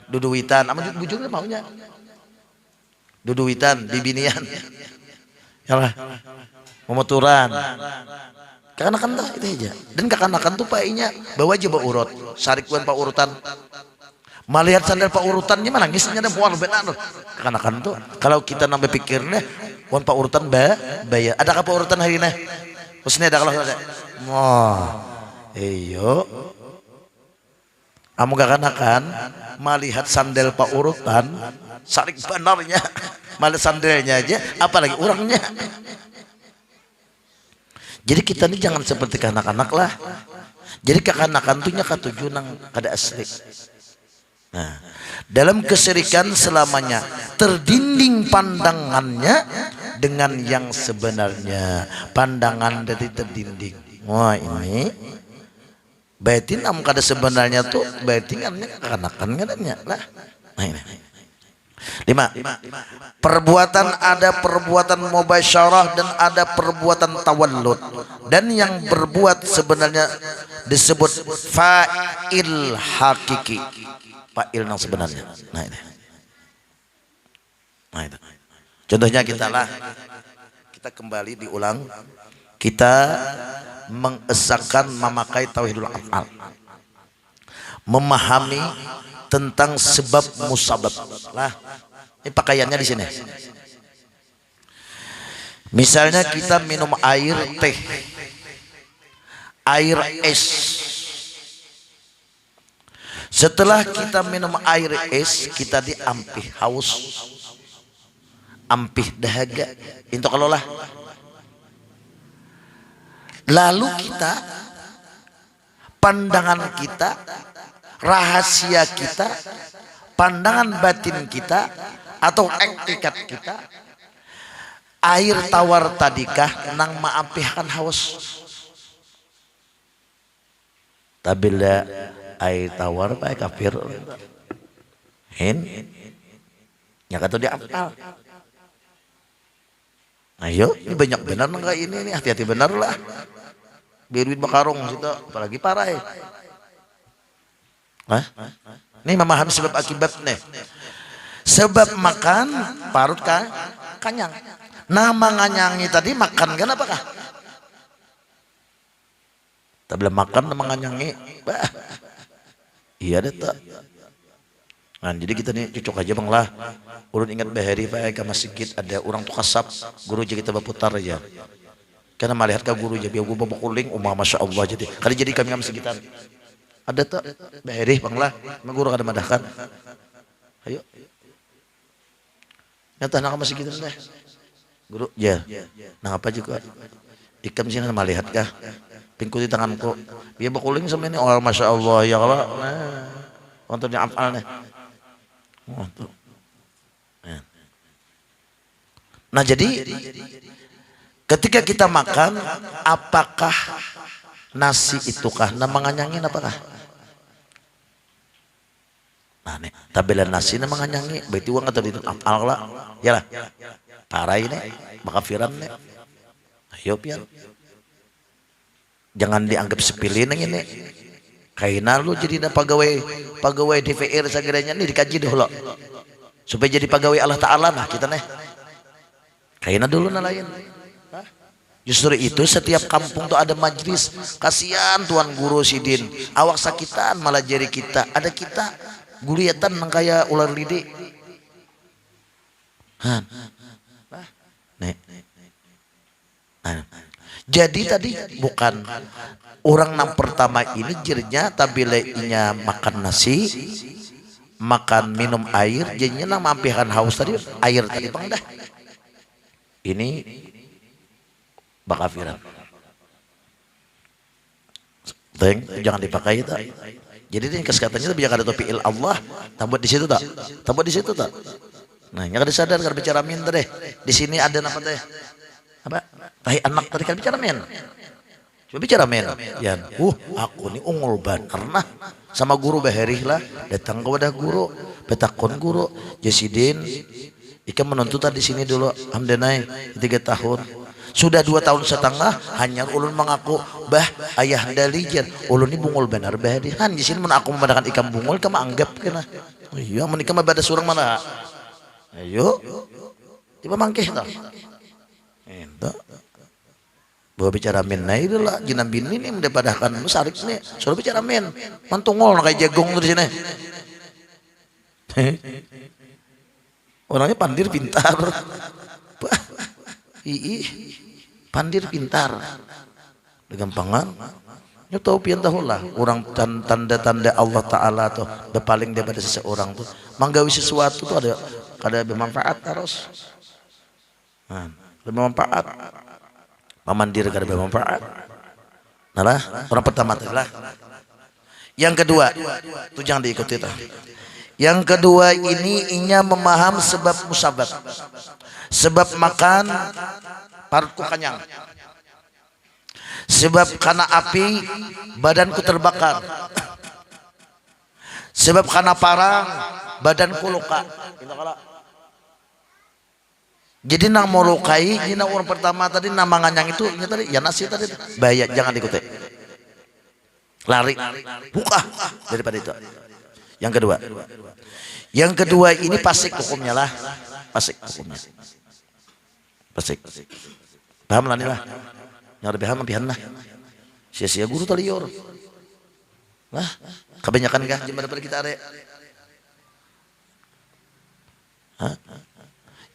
Duduitan, ama bujurnya maunya. Duduitan, bibinian. Yalah, memuturan. Kakanakan dah itu aja. Dan kakanakan tuh painya bawa aja urut. Sarikuan pak urutan. Melihat sandal pak urutannya mana nangisnya ada mual benar. Kakanakan tuh kalau kita nambah pikirnya, wan pak urutan bayar. Ada apa urutan hari ini? Maksudnya ada kalau ada. Iyo. Kamu kakanakan melihat sandal pak urutan, sarik benarnya. Malah sandalnya aja, apalagi orangnya. Jadi kita ini jangan seperti anak-anak lah. Jadi kekanakan tuhnya ketujuh nang kada asli. Nah, dalam kesyirikan selamanya terdinding pandangannya dengan yang sebenarnya. Pandangan dari terdinding. Wah ini batin am kada sebenarnya tuh batingannya kekanakan katanya lah. Nah ini. 5. Perbuatan ada perbuatan mubasyarah dan ada perbuatan tawallud. Dan yang berbuat sebenarnya disebut fa'il hakiki. Fa'il yang sebenarnya. Nah itu. Contohnya kita kembali diulang. Kita mengesahkan memakai tauhidul af'al. Memahami tentang sebab musabab lah. Ini pakaiannya di sini. Misalnya kita minum air teh, air es. Setelah kita minum air es, kita diampih haus, ampih dahaga. Itu kalau lah. Lalu kita, pandangan kita, rahasia kita, pandangan batin kita atau etikat kita air tawar tadikah nang maampihan haus. Tabila air tawar bae kafir. Nya kata dia apal. Ayo, ini banyak benar enggak ini hati-hati benar lah. Biar duit bakarong situ, apalagi parah ya. Hah? Ini memahami sebab akibat nih. Sebab makan parut kanyang. Nama nganyangi tadi makan kan apakah? Tak belum makan nama nganyangi. Bah. Iya deh tak. Nah, jadi kita nih cocok aja bang lah. Ulun ingat bahari pak ke masjid ada orang tuh kasap guru aja kita berputar aja. Karena melihat ke guru aja biar gue bawa kuling, masya Allah jadi. Kali jadi kami nggak masjidan. Ada tak bahari bang lah. Guru kada madahkan. Ayo. Nyata nak masjidan deh. Guru ya. Nah apa juga? Ikam sih nama lihat kah? Pingkuti tanganku. Biar bakuling sama ini. Oh masya Allah ya Allah. Nah, contohnya afal nih. Nah jadi ketika kita makan, apakah nasi itukah nama nganyangin apakah? Nah nih, tabelan nasi nama nganyangi, berarti uang atau di afal lah, ya lah. Parah ini, makafiran nih. Ayo pian. Jangan dianggap sepilih neng ini. Kaina lu jadi pegawai DPR segiranya nih dikaji dulu. Supaya jadi pegawai Allah Ta'ala nah kita nih. Kaina dulu nah lain. Justru itu setiap kampung tuh ada majlis. Kasihan tuan guru sidin. Awak sakitan malah jadi kita. Ada kita guriatan nang kaya ular lidi. Nih. Jadi tadi bukan orang yang pertama ini jadinya tabilainya makan nasi, makan minum air, jadinya nang mampihan haus tadi air tadi bang dah. Ini bakafiran. Jangan dipakai tak. Jadi ini kesekatanya itu biar ada topi Allah, tambah di situ tak, tambah di situ tak. Nah, yang ada sadar kalau bicara min deh. Di sini ada apa teh? Apa? Tahi anak tadi kan bicara men. Coba bicara men. Ya, aku nih ungul benar nah. Sama guru bahari lah, datang ke wadah guru, petakon guru, Jasidin, Ika menuntut di sini dulu, hamdanai 3 tahun. Sudah 2 tahun setengah, hanya ulun mengaku, bah ayah dalijan, ulun ini bungul benar bahari. Han di sini mun aku memandangkan ikan bungul, kamu anggap kena. Iya, menikah mah bada surang mana? Ayo, tiba mangkeh tak. Entah. Bawa bicara men nah itu lah jinan bini ini mendepadahkan sarik nih suruh bicara men mantungol kayak jagung di sini. Orangnya pandir pintar. Pandir pintar. Gampangan. Ya tahu pian tahu lah orang tanda-tanda Allah Ta'ala tuh berpaling daripada seseorang tuh menggawi sesuatu tuh ada bermanfaat terus. Nah, bermanfaat. Memandir kada bermanfaat. Nah lah, orang pertama adalah. Yang kedua, itu jangan diikuti tuh. Yang kedua ini inya memaham sebab musabab. Sebab makan parutku kenyang. Sebab karena api badanku terbakar. Sebab karena parang badanku luka. Jadi nang mau lukai, ini orang pertama tadi nama nganyang itu, ini tadi ya nasi tadi, bahaya jangan diikuti. Lari, buka daripada itu. Yang kedua ini pasik hukumnya lah, pasik hukumnya, pasik. Paham lah nih lah, yang lebih paham pihan lah. Sia-sia guru tadi yor, lah kebanyakan kah jembat daripada kita are.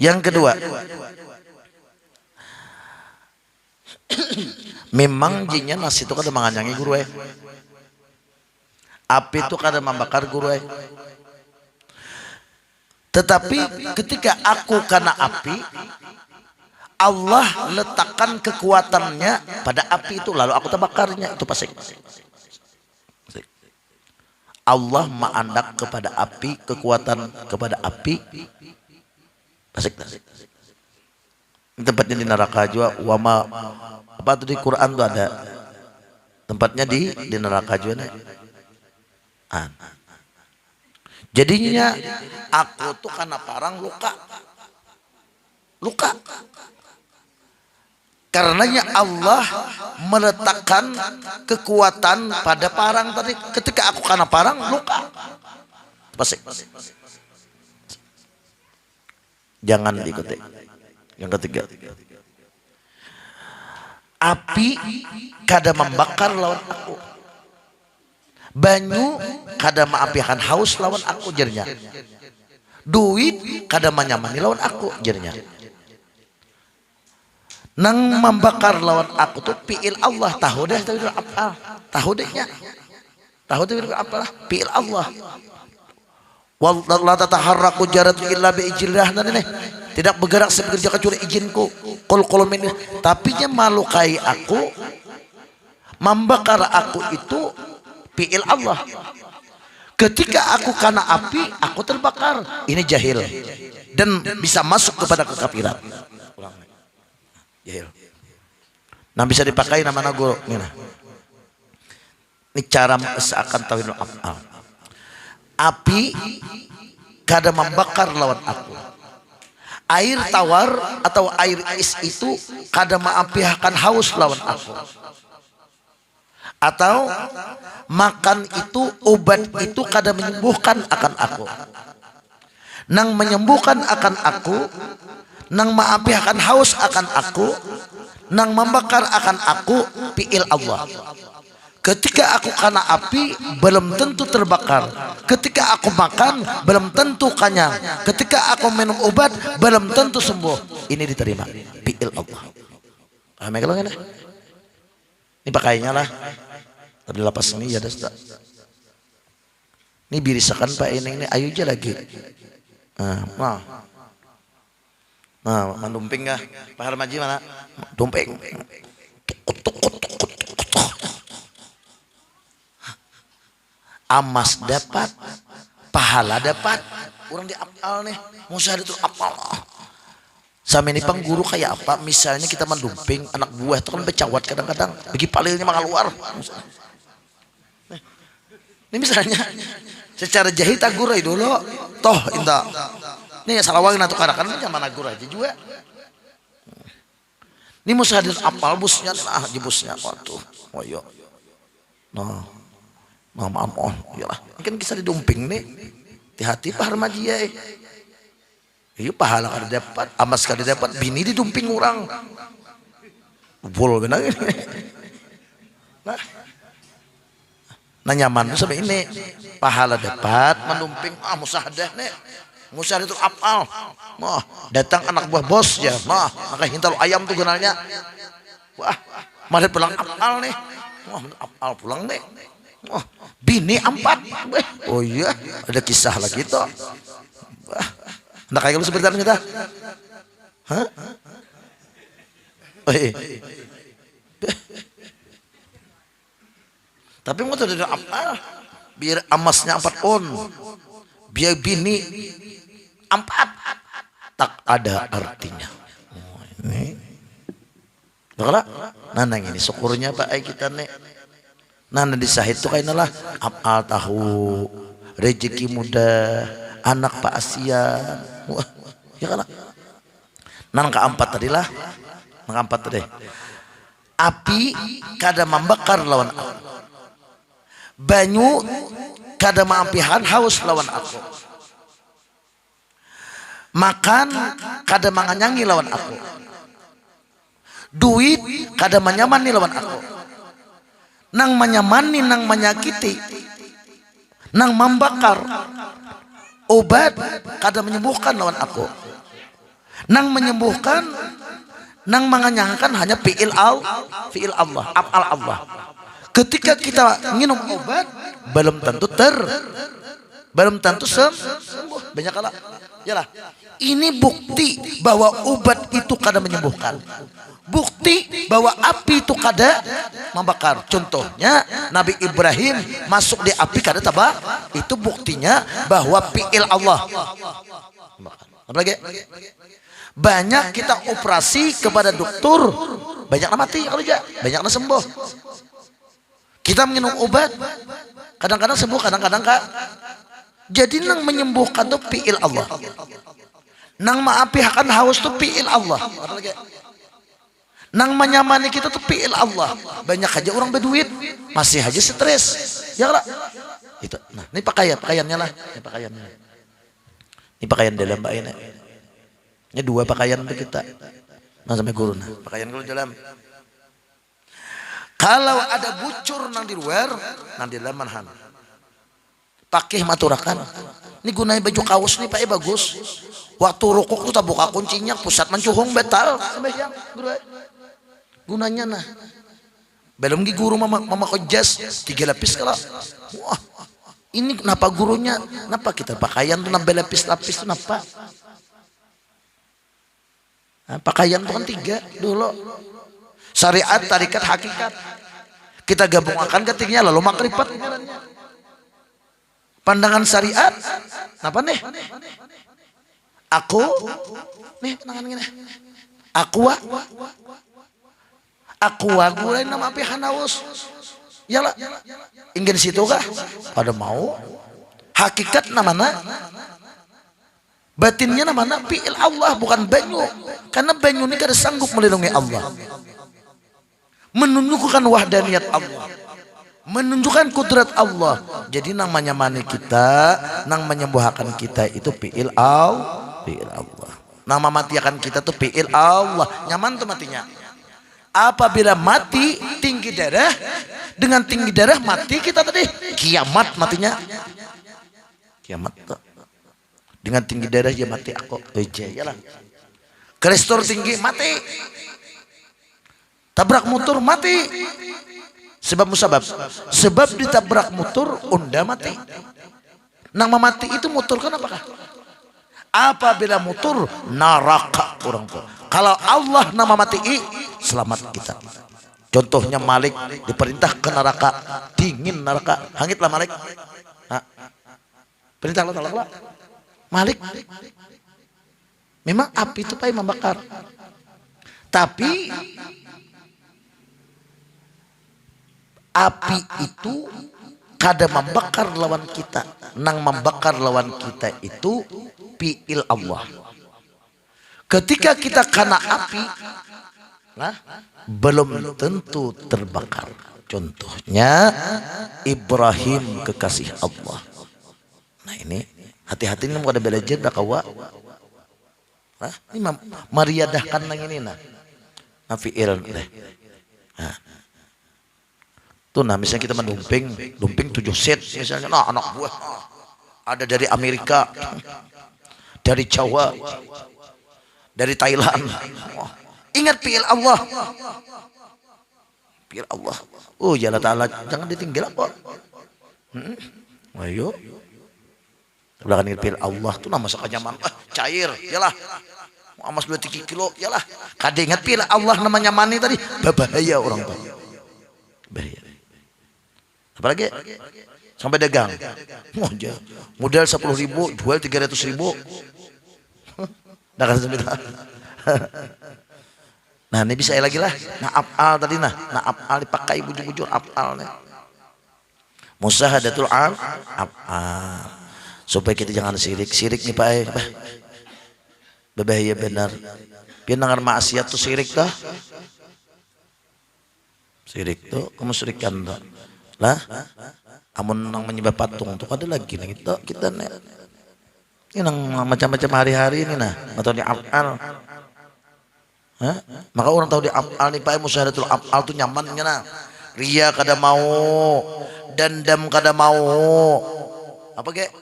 Yang kedua, memang jinnya nasi itu kada menganyangi guru api itu kada membakar guru tetapi ketika aku kena api Allah letakkan kekuatannya pada api itu lalu aku terbakarnya itu pasti Allah mengandak kepada api kekuatan kepada api. Pasik. Tempatnya di neraka juga. Wama apa tuh di Quran tuh ada tempatnya di neraka juga nih. Jadinya aku tuh karena parang luka. Karenanya Allah meletakkan kekuatan pada parang tadi. Ketika aku karena parang luka. Pasti. Jangan diikuti. Yang ketiga, api kada membakar lawan aku, banyu kada maapiakan haus lawan aku jernya, duit kada menyamani lawan aku jernya. Nang membakar lawan aku tuh fi'il Allah, tahu deh apa, tahu dehnya, tahu deh apa, fi'il Allah. Wala tataharraku jaratu illa biijillah, tidak bergerak sebekerja kecuali izinku. Qul min, tapi nya melukai aku, membakar aku itu fi'il Allah. Ketika aku kena api, aku terbakar. Ini jahil dan bisa masuk kepada kekafiran. Jahil. Nah bisa dipakai nama guru. Ini cara seakan tauhidul af'al. Api kada membakar lawan aku. Air tawar atau air es itu kada maapiakan haus lawan aku. Atau makan itu, obat itu kada menyembuhkan akan aku. Nang menyembuhkan akan aku, nang maapiakan haus akan aku, nang membakar akan aku, fi'il Allah. Ketika aku kena api, belum tentu terbakar. Ketika aku makan, belum tentu kenyang. Ketika aku minum obat, belum tentu sembuh. Ini diterima. Fi'il Allah. Paham ya kalau ini? Ini pakainya lah. Tadi lapas ini ya dah. Ini birisakan Pak ini ayo aja lagi. Nah, mandumping kah? Pak Harmaji mana? Dumping. Amas dapat, pahala dapat. Orang di apal nih, musa itu apal. Sama ini pengguru kayak apa? Misalnya kita mendumping anak buah itu kan becawat kadang-kadang, bagi palilnya makan luar. Ini misalnya, secara jahit agurai dulu, toh inta. Ini salawangin atau karakan zaman agurai aja juga. Ini musa itu apal busnya, jebusnya waktu. Oh iya, nah. Maaf, iyalah. Mungkin bisa didumping nih. Hati-hati Pak Harmaji ya. Iya pahala kada dapat, amas kada dapat, bini didumping orang. Bol benar ini. Nah nyaman sampai ini. Pahala dapat, mendumping, musahadah nih. Musahadah itu apal. Datang anak buah bos ya. Maka hintal ayam tuh genalnya. Wah, mari pulang apal nih. Apal pulang nih. Bini 4. Oh iya, ada kisah lagi toh. Nah kayak lu sebentar kita. Hah? Oh, iya. Tapi mau tuh apa? Biar amasnya 4 on. Biar bini 4. Tak ada artinya. Oh, ini. Bakal nanang ini syukurnya Pak kita nih. Nah di sahid itu kayaknya lah apal tahu rezeki muda anak Pak Asia. Wah, ya kan? Nang keempat tadi lah, nang keempat tadi. Api kada membakar lawan aku. Banyu kada maapihan haus lawan aku. Makan kada manganyangi lawan aku. Duit kada menyamani lawan aku. Nang menyamani, nang menyakiti, nang membakar. Obat kada menyembuhkan lawan aku. Nang menyembuhkan, nang menganyangkan hanya fi'il Allah, af'al Allah. Ketika kita minum obat, belum tentu sembuh. Banyak kala. Yalah. Ini bukti bahwa obat itu kada menyembuhkan. Bukti bahwa api itu kada membakar. Contohnya Nabi Ibrahim masuk di api kada tabah. Itu buktinya bahwa fi'il Allah. Apa lagi? Banyak kita operasi kepada dokter, banyak mati kalau aja, banyak sembuh. Kita minum obat, kadang-kadang sembuh, kadang-kadang kak. Jadi nang menyembuhkan tuh fi'il Allah. Nang maapihakan haus tuh fi'il Allah. Nang menyamani kita tuh fi'il Allah. Banyak aja orang berduit, masih aja stres. Ya lah. Itu. Nah, ini pakaiannya lah. Ini pakaiannya. Ini pakaian dalam Mbak ini. Ini 2 pakaian untuk kita. Nah sampai guru nah. Pakaian guru dalam. Kalau ada bucur nang di luar, nang di dalam manhan. Pakai maturakan. Ini gunanya baju kaos nih Pak bagus. Waktu rokok tuh tak buka kuncinya, pusat mencuhung betal. Gunanya nah. Belum gi guru mama kejas 3 lapis kalau. Wah. Ini kenapa gurunya? Kenapa kita pakaian tuh nambah lapis-lapis tuh kenapa? Nah, pakaian tuh kan 3 dulu. Syariat, tarikat, hakikat. Kita gabungkan ketiknya lalu makrifat. Pandangan syariat. Apa nih? Aku nih pandangan gini. Aku gulai nama api hanaus. Yalah. Ingin situ kah? Pada mau. Hakikat namanya. Batinnya namanya fi'il Allah bukan banyu. Karena banyu ini kada sanggup melindungi Allah. Menunjukkan wahdaniyat Allah, menunjukkan kudrat Allah. Jadi nang menyamani kita, nang menyembuhkan kita itu fi'il Allah. Nang mematikan kita tuh fi'il Allah. Nyaman tuh matinya. Apabila mati tinggi darah, dengan tinggi darah mati kita tadi kiamat matinya. Kiamat tuh. Dengan tinggi darah dia mati aku. Yalah. Kolesterol tinggi mati. Tabrak motor mati. Sebab musabab. Sebab ditabrak motor unda mati. Nang mati itu motor kan apakah? Apabila motor neraka orang tuh. Kalau Allah nama mati selamat kita. Contohnya Malik diperintah ke neraka, dingin neraka, hangitlah Malik. Nah, perintah Allah. Malik. Memang api itu payah membakar. Tapi api itu kada membakar lawan kita. Nang membakar lawan kita itu fi'il Allah. Ketika kita kena api, nah, belum tentu terbakar. Contohnya Ibrahim kekasih Allah. Nah ini hati-hati nih mau ada belajar dah kawa. Nah, ini mariadahkan nang ini nah. Nah fi'il deh. Nah. Tuh nah misalnya kita mendumping 7 set misalnya, nah anak buah ada dari Amerika, dari Jawa, dari Thailand. Wah, ingat fi'il Allah. Fi'il Allah. Oh ya Allah Ta'ala jangan ditinggal apa. Ayo. Belakang fi'il Allah tuh nama sekanyaman cair, yalah. Amas 2-3 kilo, yalah. Kada ingat fi'il Allah namanya mani tadi, bahaya orang tuh. Bahaya. Apalagi sampai dagang. Modal 10.000 jual 300.000. Dah kan nah ini bisa lagi lah. Nah af'al tadi nah af'al dipakai bujur-bujur af'al nih. Musahadatul af'al. Supaya kita jangan sirik nih Pak. Berbahaya benar. Pinangan maksiat tuh sirik dah. Sirik tuh kemusyrikan tuh. Lah, amun nang menyembah patung tuh ada lagi nih kita nih. Ini nang macam-macam hari-hari ini nah, atau di af'al. Maka orang tahu di af'al nih Pak musyahadatul af'al tuh nyamannya nah. Ria kada mau, dendam kada mau. Apa ge?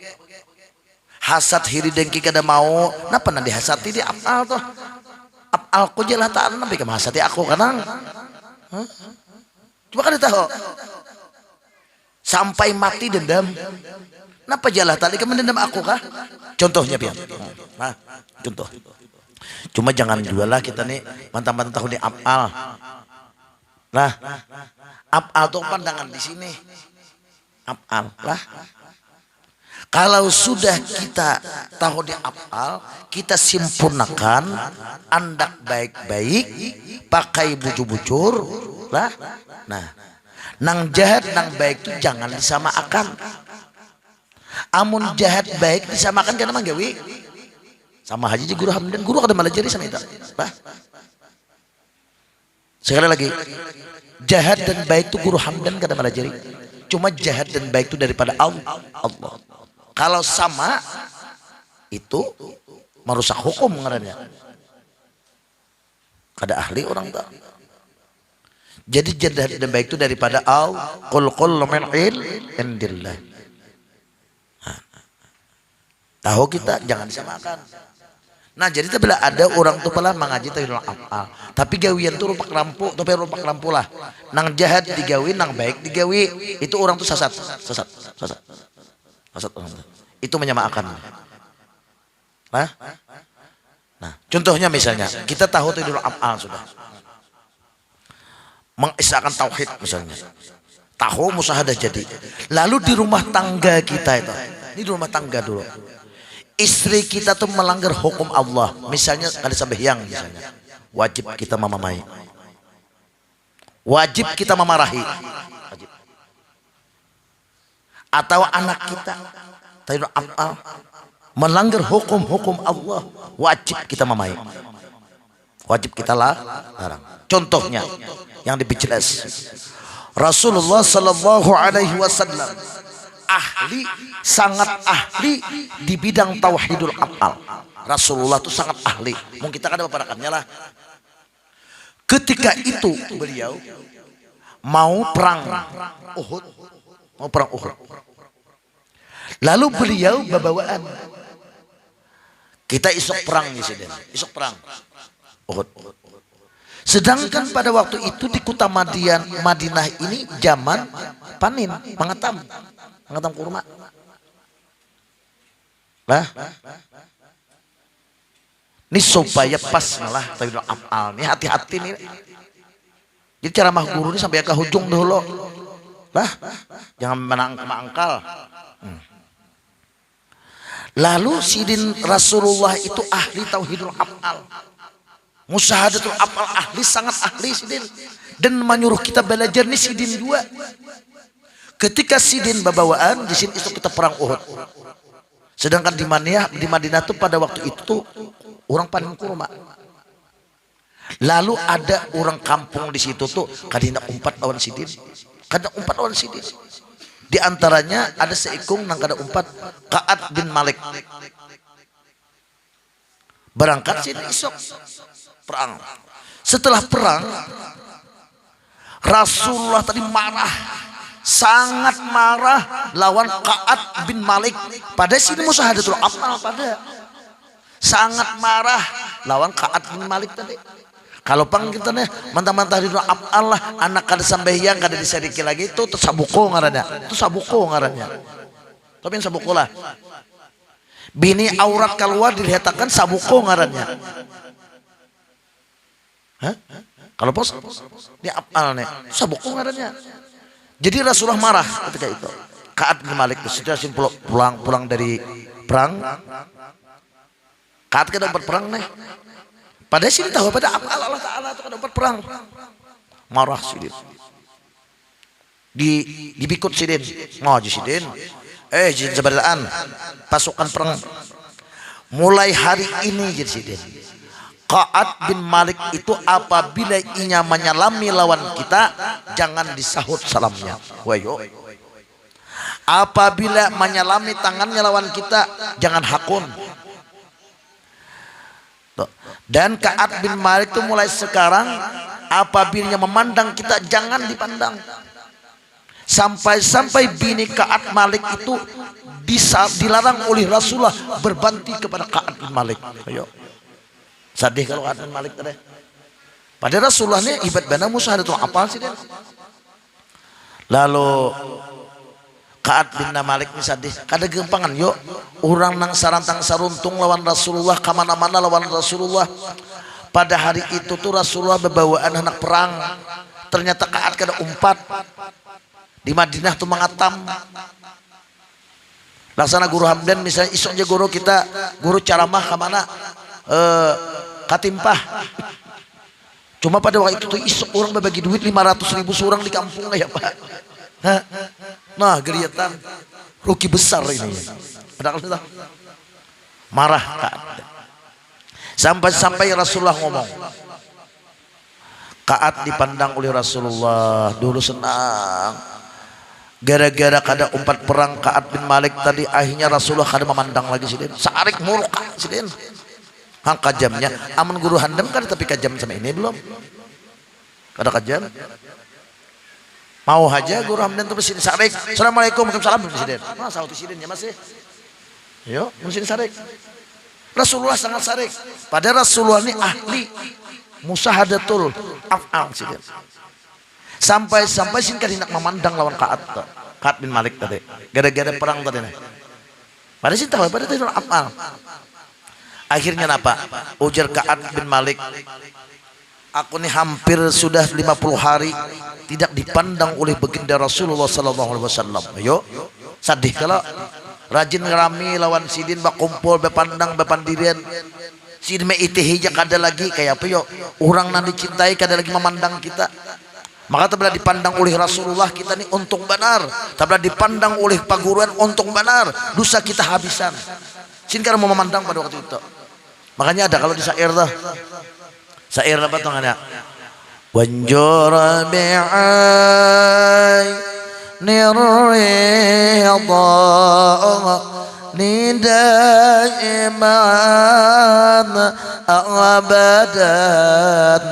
Hasad hiri dengki kada mau. Napa nanti hasati di af'al tuh? Af'al ku jelah ta'an nabi ka hasati aku kanang. Coba kada tahu. Sampai mati dendam. Napa jalah tadi kamu dendam aku kah? Contohnya pian. Nah, contoh. Cuma jangan jual lah kita nih mantan-mantan tahu di af'al. Nah, af'al tuh pandangan di sini. Af'al lah. Kalau sudah kita tahu di afal, kita sempurnakan, andak baik-baik, pakai bujur-bujur lah. Nah, nang jahat nang baik itu jangan disamakan. Amun jahat baik disamakan karena manggawi. Sama haji guru Hamdan, guru kada malah jadi sama itu. Lah. Sekali lagi, jahat dan baik itu guru Hamdan kada malah jadi. Cuma jahat dan baik itu daripada Allah. Kalau sama itu merusak hukum ngarannya. Kada ahli orang tak. Jadi jahat dan baik itu daripada Allah. Qul min indillah. Tahu kita jangan disamakan. Nah jadi bila ada orang tuh pala mengaji tauhidul af'al, tapi gawian tuh rupak lampu, tapi rupak lampu lah. Nang jahat digawi, nang baik digawi, itu orang tuh sesat orang tuh. Itu menyamakan. Nah, contohnya misalnya kita tahu tauhidul af'al sudah. Mengisahkan tauhid misalnya. Tahu musyahadah jadi. Lalu di rumah tangga kita itu. Ini di rumah tangga dulu. Istri kita tuh melanggar hukum Allah, misalnya kali sembahyang misalnya, wajib kita memamai, wajib kita memarahi, wajib. Atau anak kita melanggar hukum Allah, wajib kita memamai, wajib kita larang. Contohnya yang lebih jelas, Rasulullah Sallallahu Alaihi Wasallam sangat ahli di bidang tauhidul af'al. Rasulullah itu sangat ahli. Mungkin kita kan ada paparakannya lah. Ketika itu beliau mau perang Uhud, lalu beliau babawaan. Kita isok perang di sini, isok perang Uhud. Sedangkan pada waktu itu di kota Madinah ini zaman panen, mengatam kurma. Lah. Ini supaya pas malah tauhidul af'al. Ini hati-hati nih. Jadi ceramah guru ini sampai ke hujung dulu. Lah, jangan mangkal. Lalu sidin Rasulullah itu ahli tauhidul af'al. Musyahadatul af'al ahli, sangat ahli sidin. Dan menyuruh kita belajar nih sidin dua. Ketika sidin babawaan di sini itu kita perang Uhud. Sedangkan di Madinah tuh pada waktu itu orang panen kurma. Lalu ada orang kampung di situ tuh kadina umpat lawan sidin. Di antaranya ada seikung nang kada umpat Ka'ab bin Malik. Berangkat sidin isok perang. Setelah perang Rasulullah tadi marah. Sangat marah lawan Ka'ab bin Malik. Pada sini musyahadatul af'al pada. Sangat marah lawan Ka'ab bin Malik tadi. Kalau pang kita nih mantap-mantap di af'al lah, anak kada sembahyang kada disediki lagi itu sabuko ngarannya. Itu sabuko ngarannya. Tapi yang sabuko lah. Bini aurat keluar dilihatkan sabuko ngarannya. Hah? Kalau pos di af'al nih sabuko ngarannya. Jadi Rasulullah marah ketika itu. Ka'ab bin Malik sudah pulang dari perang. Ka'ab kada dapat perang nih. Pada sini tahu pada Allah Taala itu kada dapat perang. Marah sidin. Dibikut sidin. Ngaji sidin. Sidin sebelaan pasukan perang. Mulai hari ini jadi sidin. Ka'ab bin Malik itu apabila inya menyalami lawan kita, jangan disahut salamnya. Wayo. Apabila menyalami tangannya lawan kita, jangan hakun. Dan Ka'ab bin Malik itu mulai sekarang apabila memandang kita, jangan dipandang. Sampai bini Ka'ab Malik itu dilarang oleh Rasulullah berbanti kepada Ka'ab bin Malik. Ayo. Sadih kalau Ka'ab bin Malik tadi. Pada Rasulullah ini ibad bana musyahadatul af'al sih dia. Lalu Ka'ab bin Malik ini sadih. Kada gempangan yuk. Orang nang sarantang saruntung lawan Rasulullah, kemana-mana lawan Rasulullah. Pada hari itu tuh Rasulullah berbawaan anak perang. Ternyata Ka'ab kada umpat. Di Madinah tuh mengatam. Laksana guru Hamdan misalnya isoknya guru kita guru ceramah ke mana Katimpah. Cuma pada waktu itu isok orang berbagi duit 500.000 seorang di kampung ya Pak. Nah geriatan rugi besar ini. Padahal marah Kak. Sampai Rasulullah ngomong. Kaat dipandang oleh Rasulullah dulu senang. Gara-gara kada umpat perang Ka'ab bin Malik tadi akhirnya Rasulullah kada memandang lagi sidin. Sarik murka sidin. Hang kajamnya. Aman guru handam kada tapi kajam sama ini belum. Kada kajam. Mau aja guru hamdan tuh mesin sarik. Assalamualaikum waalaikumsalam sidin. Nah sauti sidin ya masih. Yo mesin sarik. Rasulullah sangat sarik. Pada Rasulullah ini ahli musahadatul af'al sidin. Sampai singkat hendak memandang lawan Ka'ab bin Malik tadi gara-gara perang tadi nih. Pada sih tahu pada itu apa akhirnya apa ujar Ka'ab bin Malik, aku nih hampir sudah 50 hari tidak dipandang oleh baginda Rasulullah sallallahu alaihi wasallam. Ayo sedih kalau rajin ngerami lawan sidin bakumpul bepandang bepandirian sidin me itihija kada lagi kayak apa yo orang nanti cintai kada lagi memandang kita. Maka tabla dipandang oleh Rasulullah kita ini untung benar. Tabla dipandang oleh paguruan untung benar. Dosa kita habisan. Sin karena mau memandang pada waktu itu. Makanya ada kalau di syair dah. Syair apa tuh ada? Wanjur bi'ai nirridha nidaiman abadan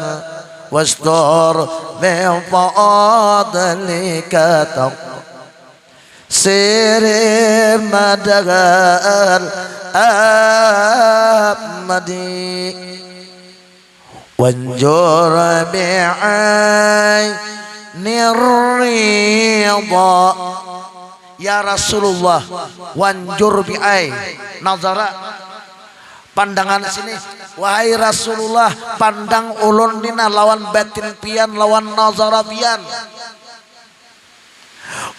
wastor min fadlika siri madagal amadi wanjur bi'ai nirridha ya Rasulullah wanjur bi'ai nazara pandangan sini wahai Rasulullah pandang ulun dina lawan batin pian lawan nazara pian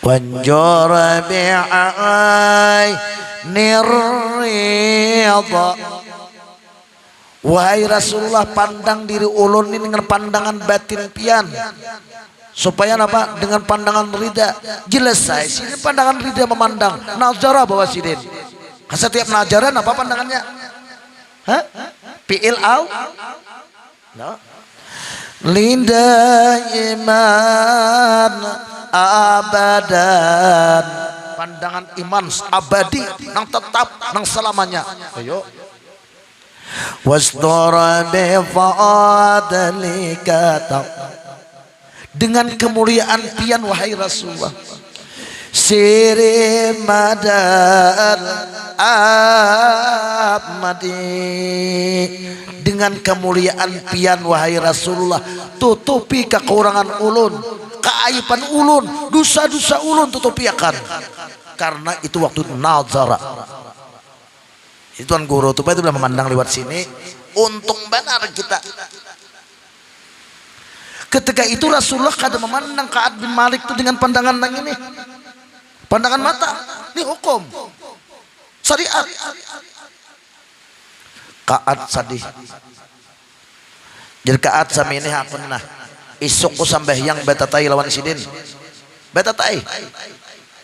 wanjur bi'ai nirridha wahai Rasulullah pandang diri ulun ini dengan pandangan batin pian supaya apa dengan pandangan rida jelas saya sini pandangan rida memandang nazara bawa sidin setiap najaran apa pandangannya hah? Fi'il au? No. Linda iman abadan pandangan iman abadi nang tetap nang selamanya ayo wasdara bi fadlika dengan kemuliaan pian wahai Rasulullah siri madar amadi dengan kemuliaan pian wahai Rasulullah tutupi kekurangan ulun keaiban ulun dosa-dosa ulun tutupi akan karena itu waktu nazara itu kan guru tupai itu sudah memandang lewat sini untung benar kita ketika itu Rasulullah kada memandang Ka'ab bin Malik itu dengan pandangan yang ini pandangan mata ini hukum syariat Ka'ab sadih jadi Ka'ab sami ini hakun nah isuk ku sambahyang betatai lawan sidin betatai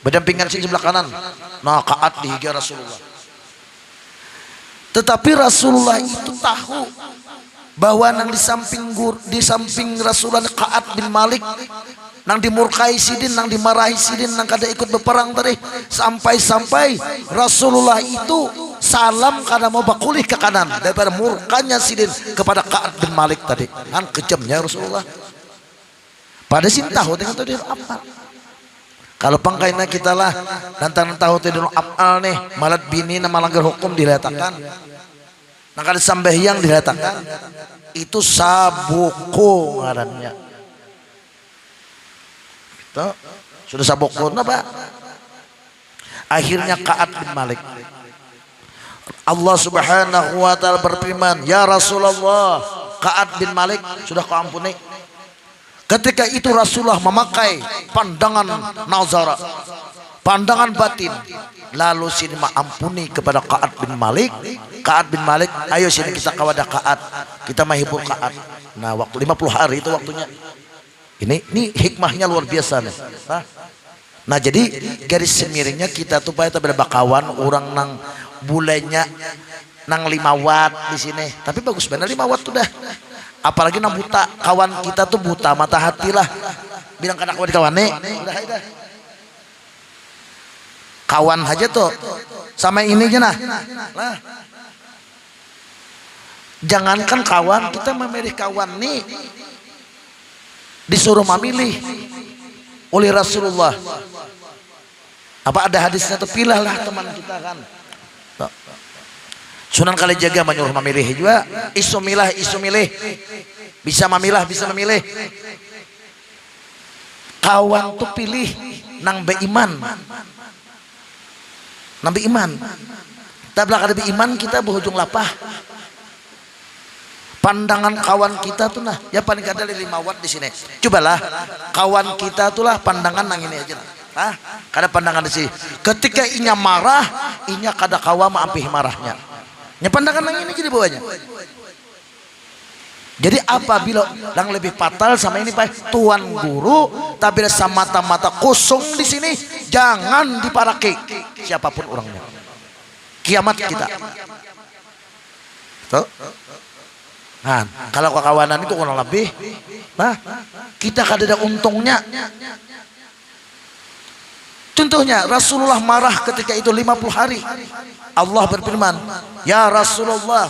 berdampingan sini sebelah kanan nah Ka'ab dihiga Rasulullah tetapi Rasulullah itu tahu bahwa nang di samping Rasulullah Ka'ab bin Malik nang dimurkai sidin nang dimarahi sidin nang kada ikut berperang tadi sampai Rasulullah itu salam karena mau bakulih ke kanan daripada murkanya sidin kepada Ka'ab bin Malik tadi kan kejamnya Rasulullah pada sin tahu dengan tadi apa kalau pangkaina kita lah lantaran tahu tadi apa nih malat bini nama langgar hukum diletakkan nang kada sambahyang diletakkan itu sabuku ngarannya tuh, sudah sabuku apa akhirnya Ka'ab bin Malik Allah subhanahu wa ta'ala berfirman ya Rasulullah Ka'ab bin Malik sudah kau ampuni ketika itu Rasulullah memakai pandangan nazara pandangan batin. Lalu sini ampuni kepada Ka'ab bin Malik. Ka'ab bin Malik, ayo sini kita kawadah Ka'ab, kita menghibur Ka'ab. Nah, waktu 50 hari itu waktunya. Ini hikmahnya luar biasa nih. Nah, jadi garis semiringnya kita tuh pada bakawan orang nang bulenya nang 5 watt di sini. Tapi bagus bener 5 watt tuh dah. Apalagi nang buta, kawan kita tuh buta mata hati lah. Bilang kanak kawan nih, udah. Kawan aja tuh sama ini aja nah. Jangankan kawan, kita memilih kawan nih disuruh memilih oleh Rasulullah. Apa ada hadisnya tuh, pilihlah teman kita kan. Sunan Kalijaga menyuruh memilih juga. Isu milih. Bisa memilih. Kawan tuh pilih nang beiman. Nabi iman, tak belakang Nabi iman kita berujung lapah. Pandangan kawan kita tuh nah, ya paling kadang 5 watt di sini. Cobalah kawan kita tuh lah pandangan nang ini aja. Kada pandangan di sini. Ketika inya marah, inya kada kawa maampih marahnya. Nya pandangan nang ini jadi bawahnya. Jadi apabila yang lebih fatal sama ini Pak, tuan guru tapi sama mata-mata kosong di sini, jangan diparaki siapapun orangnya. Kiamat kita. Tuh. Nah, kalau kekawanan itu kurang lebih, nah kita kada ada untungnya. Contohnya Rasulullah marah ketika itu 50 hari. Allah berfirman, ya Rasulullah,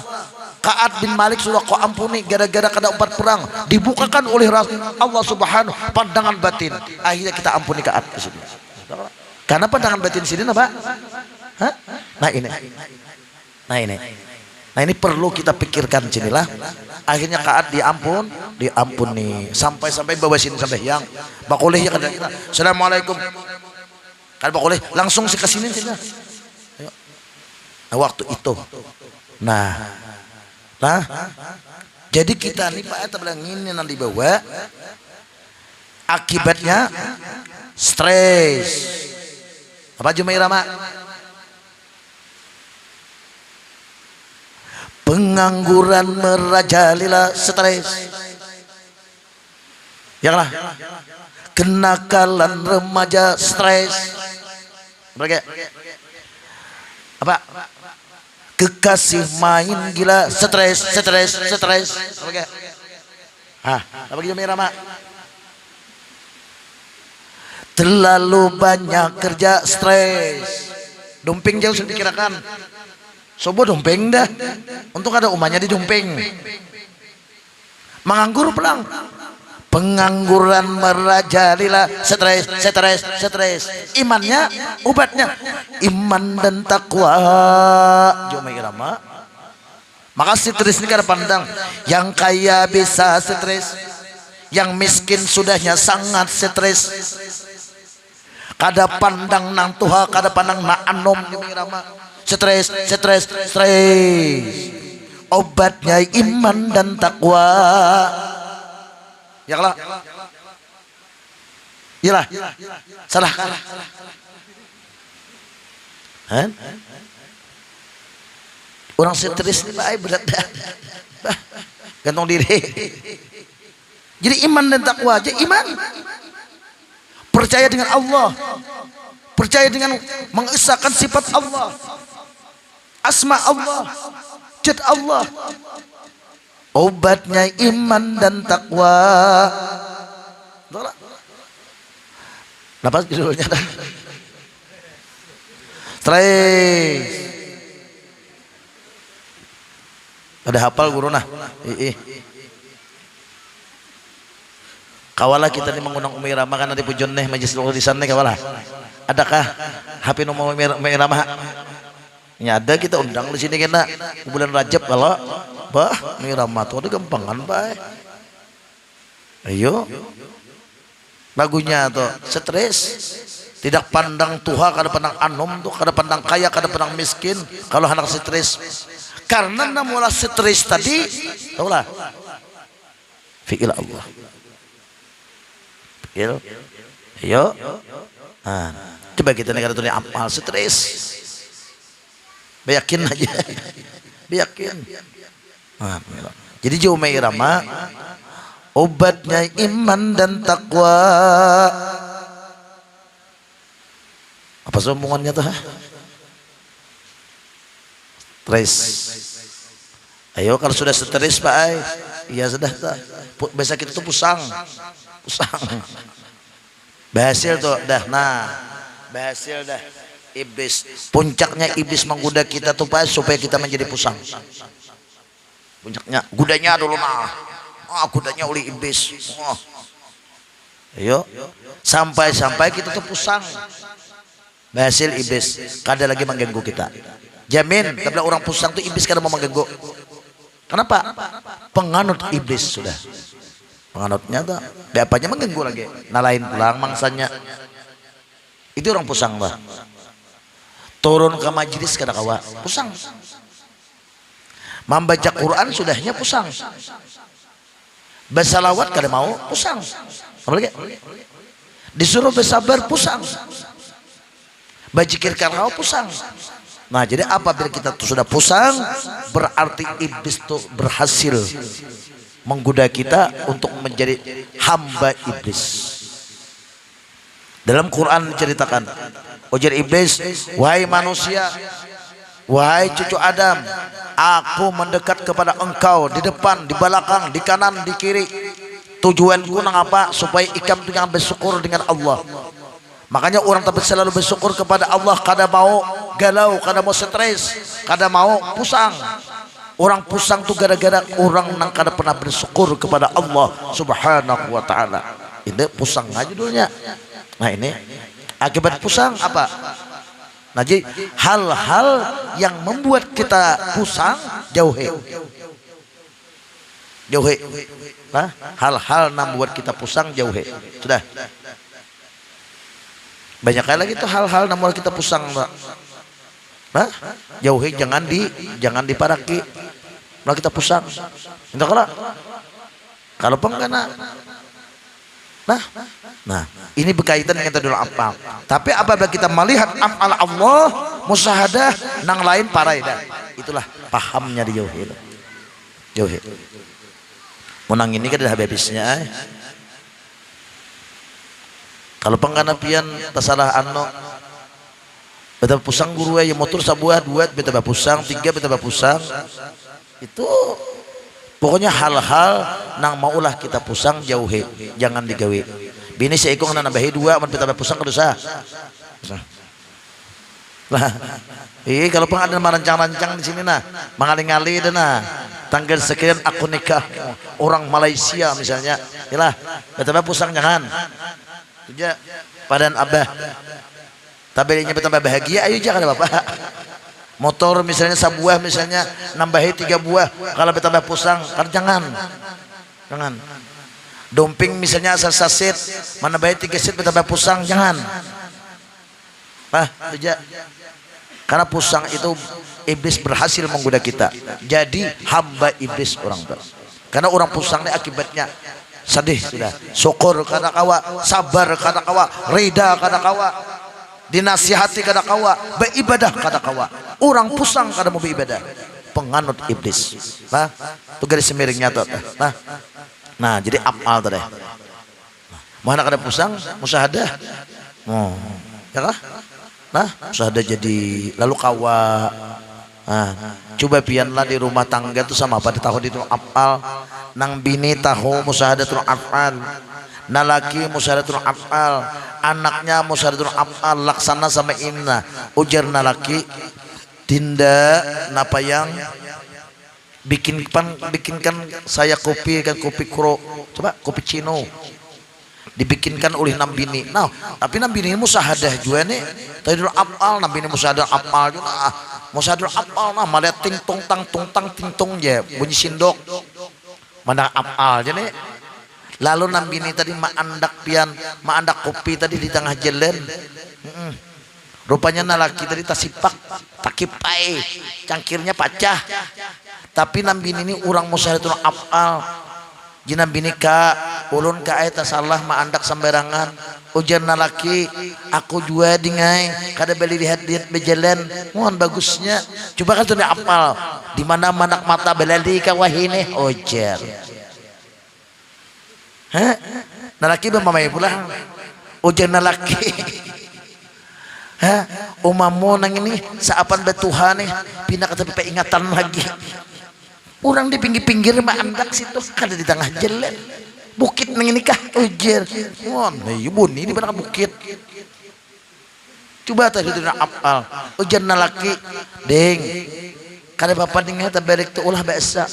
Ka'ab bin Malik sudah kau ampuni gara-gara kada 4 perang. Dibukakan oleh Allah Subhanahu pandangan batin. Akhirnya kita ampuni Ka'ab di sini. Karena pandangan batin sini apa? Hah? Nah ini perlu kita pikirkan sinilah. Akhirnya Ka'ab diampuni sampai bawa sini sampai yang bakoleh ya kada kita. Assalamualaikum. Kan bakoleh langsung sih ke sini sini. Nah, waktu itu. Nah, jadi kita nih Pak Eta bilang ini nanti bawa akibatnya stres. Apa Jumairah Mak? Pengangguran merajalela, stres. Ya lah. Kenakalan remaja, stres. Apa? Kekasih main gila, stres. Oke. Apa gitu Mak? Terlalu banyak kerja, stres. Dumping jauh sudah dikirakan. Sobo dumping dah. Untuk ada umahnya di dumping. Menganggur pelang. Pengangguran merajalela, stres. Imannya, obatnya iman dan takwa. Jomai irama. Maka stres ini kada pandang. Yang kaya bisa stres, yang miskin sudahnya sangat stres. Kada pandang nang tuha, kada pandang na anom. Jomai irama. Stres. Obatnya iman dan takwa. Ya lah. Iyalah. Salah. Orang stres ini baik berat dah. Gantung diri. Jadi iman dan takwa aja, iman. Percaya dengan Allah. Percaya dengan mengesahkan sifat Allah. Asma Allah. Zat Allah. Obatnya iman dan takwa. Napa judulnya? Stres. Ada hafal guru nah. Kawalah kita nih mengundang Umi Rama kan nanti pujon nih majelis di sana kawalah. Adakah HP nomor Umi Rama? Ya ada, kita undang di sini kena bulan Rajab kalau bah Umi Rama tuh ada gampangan baik. Ayo. Lagunya tuh stres. Tidak pandang tuha, kada pandang anom tuh, kada pandang kaya, kada pandang miskin. Kalau anak stres, karena namulah stres tadi, tahulah. Fi'il Allah. Fi'il. Ayo. Coba kita negara tuh amal stres. Beyakin aja. Beyakin. Nah, jadi Jumairah mah obatnya iman dan takwa. Apa sombongannya tuh? Stres. Ayo kalau sudah stres Pak Ay, iya sudah tak. Biasa kita tuh pusang. Berhasil tuh dah. Nah, berhasil dah. Iblis, puncaknya iblis menggoda kita tuh Pak supaya kita menjadi pusang. Puncaknya, gudanya dulu nah. Gudanya oleh iblis. Ayo, sampai kita tuh pusang. Berhasil iblis, kada lagi mengganggu kita. Jamin, kalau orang pusang tuh iblis kada mau mengganggu. Kenapa? Penganut iblis sudah. Penganutnya tuh, apanya mengganggu lagi. Nalain pulang mangsanya. Itu orang pusang Pak. Turun ke majelis kada kawa, pusang. Membaca Quran sudahnya pusang. Bersalawat kada mau, pusang. Apalagi? Disuruh bersabar, pusang. Bajikir karena pusang. Nah jadi apabila kita tuh sudah pusang, berarti iblis tuh berhasil menggoda kita untuk menjadi hamba iblis. Dalam Quran diceritakan, ujar iblis, wahai manusia, wahai cucu Adam, aku mendekat kepada engkau di depan, di belakang, di kanan, di kiri. Tujuanku nang apa? Supaya ikam tuh jangan bersyukur dengan Allah. Makanya orang tapi selalu bersyukur kepada Allah, kada mau galau, kada mau stres, kada mau pusang. Orang pusang tuh gara-gara orang nang kada pernah bersyukur kepada Allah Subhanahu wa taala. Ini pusang aja dulunya. Nah ini akibat pusang apa? Nah jadi hal-hal yang membuat kita pusang jauhi. Nah, hal-hal yang membuat kita pusang jauhi. Sudah. Banyak kali lagi tuh hal-hal yang membuat kita pusang, Pak. Nah, jauhi, jangan diparaki. Malah kita pusang. Entah kalau penggana. Nah, ini berkaitan dengan tadul afal. Tapi apabila kita melihat afal Allah, musyahadah nang lain paraidah. Itulah pahamnya di jauhi. Jauhi. Menang ini kan dah habisnya. Kalau pengganapian tasalah anno betapa pusang guru ya motor sabuah dua betapa pusang tiga betapa pusang itu pokoknya hal-hal nang maulah kita pusang jauhi, jangan digawe. Bini seikong nambahi dua betapa pusang kedosa. Lah, kalau pengen ada rancang-rancang di sini nah, mengali-ngali dan nah tanggal sekian aku nikah orang Malaysia misalnya, yalah betapa pusang jangan. Tuja padan abah tabelinya bertambah bahagia, ayo jangan bapak. Motor misalnya sebuah misalnya nambahi 3 buah, kalau bertambah pusang kan jangan. Domping misalnya asal saset menambahi 3 set bertambah pusang jangan. Tuja. Karena pusang itu iblis berhasil menggoda kita. Jadi hamba iblis orang tua. Karena orang pusang ini akibatnya sedih sudah, syukur kada kawa, sabar kada kawa, rida kada kawa, dinasihati kada kawa, beribadah kada kawa. Orang pusang kada mau beribadah, penganut iblis. Nah, itu garis miringnya tuh. Nah, jadi amal tadi. Mana kada pusang, musyahadah. Ya kah? Nah, musyahadah jadi lalu kawa. Nah, coba pianlah di rumah tangga tuh sama pada tahun itu afal nang bini tahu musyahadatul afal, nalaki musyahadatul afal, anaknya musyahadatul afal laksana sama inna ujar nalaki tinda napa yang bikinkan saya kopi kro, coba kopi cino dibikinkan oleh enam bini. Nah, tapi enam bini musyahadah juga nih. Tadi dulu apal, enam bini musyahadah apal juga. Musyahadah apal nah, malah ting tong ya, bunyi sindok. Mana apal aja nih. Lalu enam bini tadi maandak kopi tadi di tengah jalan. Rupanya nalaki tadi tasipak, takipai, cangkirnya pacah. Tapi enam bini ini orang musyahadah apal. Jina bini ka ulun ka eta salah ma andak sembarangan ujian laki aku juga dingai kada beli lihat-lihat berjalan mohon bagusnya coba kan sudah apal di mana manak mata belali kawahine ujian nalaki bemamai pulang ujian nalaki umamu nang ini saapan betuhan nih pindah ke tepi ingatan lagi orang di pinggir-pinggir mah andak situ kada di tengah jalan bukit nang ini kah ujar mon ibu ini di mana bukit coba tadi tidak apal ujar nalaki deng kada bapak dengar tabarek tu ulah biasa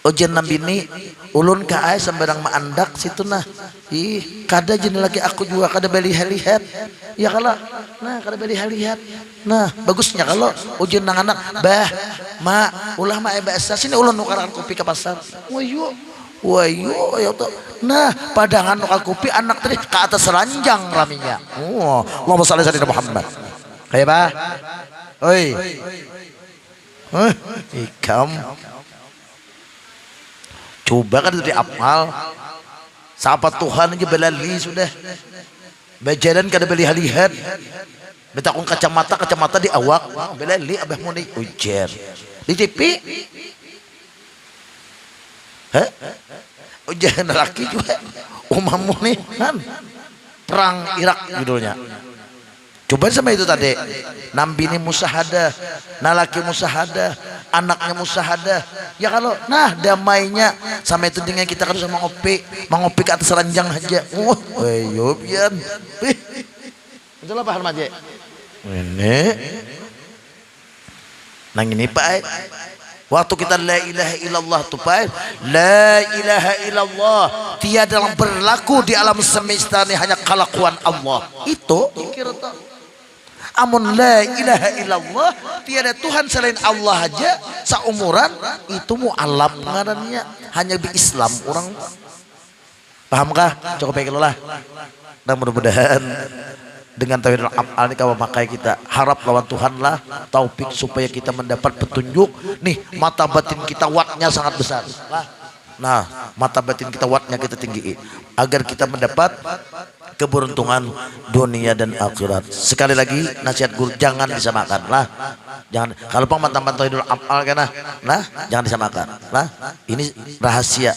ujar nambini ulun ka ay sambarang maandak situ nah kada jen lagi aku juga kada beli lihat ya kalau nah kada beli lihat nah bagusnya kalau ujar nang anak bah ma ulah ma biasa sini ulun nukaran kopi ke pasar wayu ya tuh nah padangan nukal kopi anak tadi ke atas ranjang raminya Allahumma shalli ala Muhammad kayak apa oi ikam coba kan itu diapal siapa Tuhan aja belali sudah berjalan kada beli lihat betakun kacamata di awak belali abah muni ujar di TV ujian laki juga umamu nih kan perang Irak judulnya coba sama itu tadi nambini musahadah nalaki musahadah anaknya musahadah ya kalau nah damainya sama itu dengan kita harus mengopi ke atas ranjang aja yobian itulah paham aja ini nang ini pak waktu kita la ilaha illallah tuh Pak la ilaha illallah tiada yang berlaku di alam semesta ini hanya kelakuan Allah itu amun la ilaha illallah tiada Tuhan selain Allah aja seumuran itu mu'alaf ngarannya hanya di Islam orang pahamkah cukup baik lah dan mudah-mudahan dengan tauhidul af'al ini kawan makai kita harap lawan Tuhan lah taufik supaya kita mendapat petunjuk nih mata batin kita wattnya sangat besar nah mata batin kita wattnya kita tinggi agar kita mendapat keberuntungan dunia dan akhirat. Sekali lagi nasihat guru jangan disamakan lah jangan kalau mantan tauhidul af'al kan nah jangan disamakan lah ini rahasia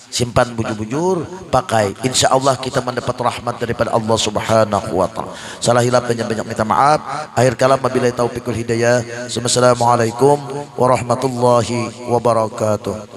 simpan bujur-bujur pakai insya Allah kita mendapat rahmat daripada Allah subhanahu wa ta'ala salah hilaf banyak-banyak minta maaf akhir kalam wabillahi taufiqul hidayah. Assalamualaikum warahmatullahi wabarakatuh.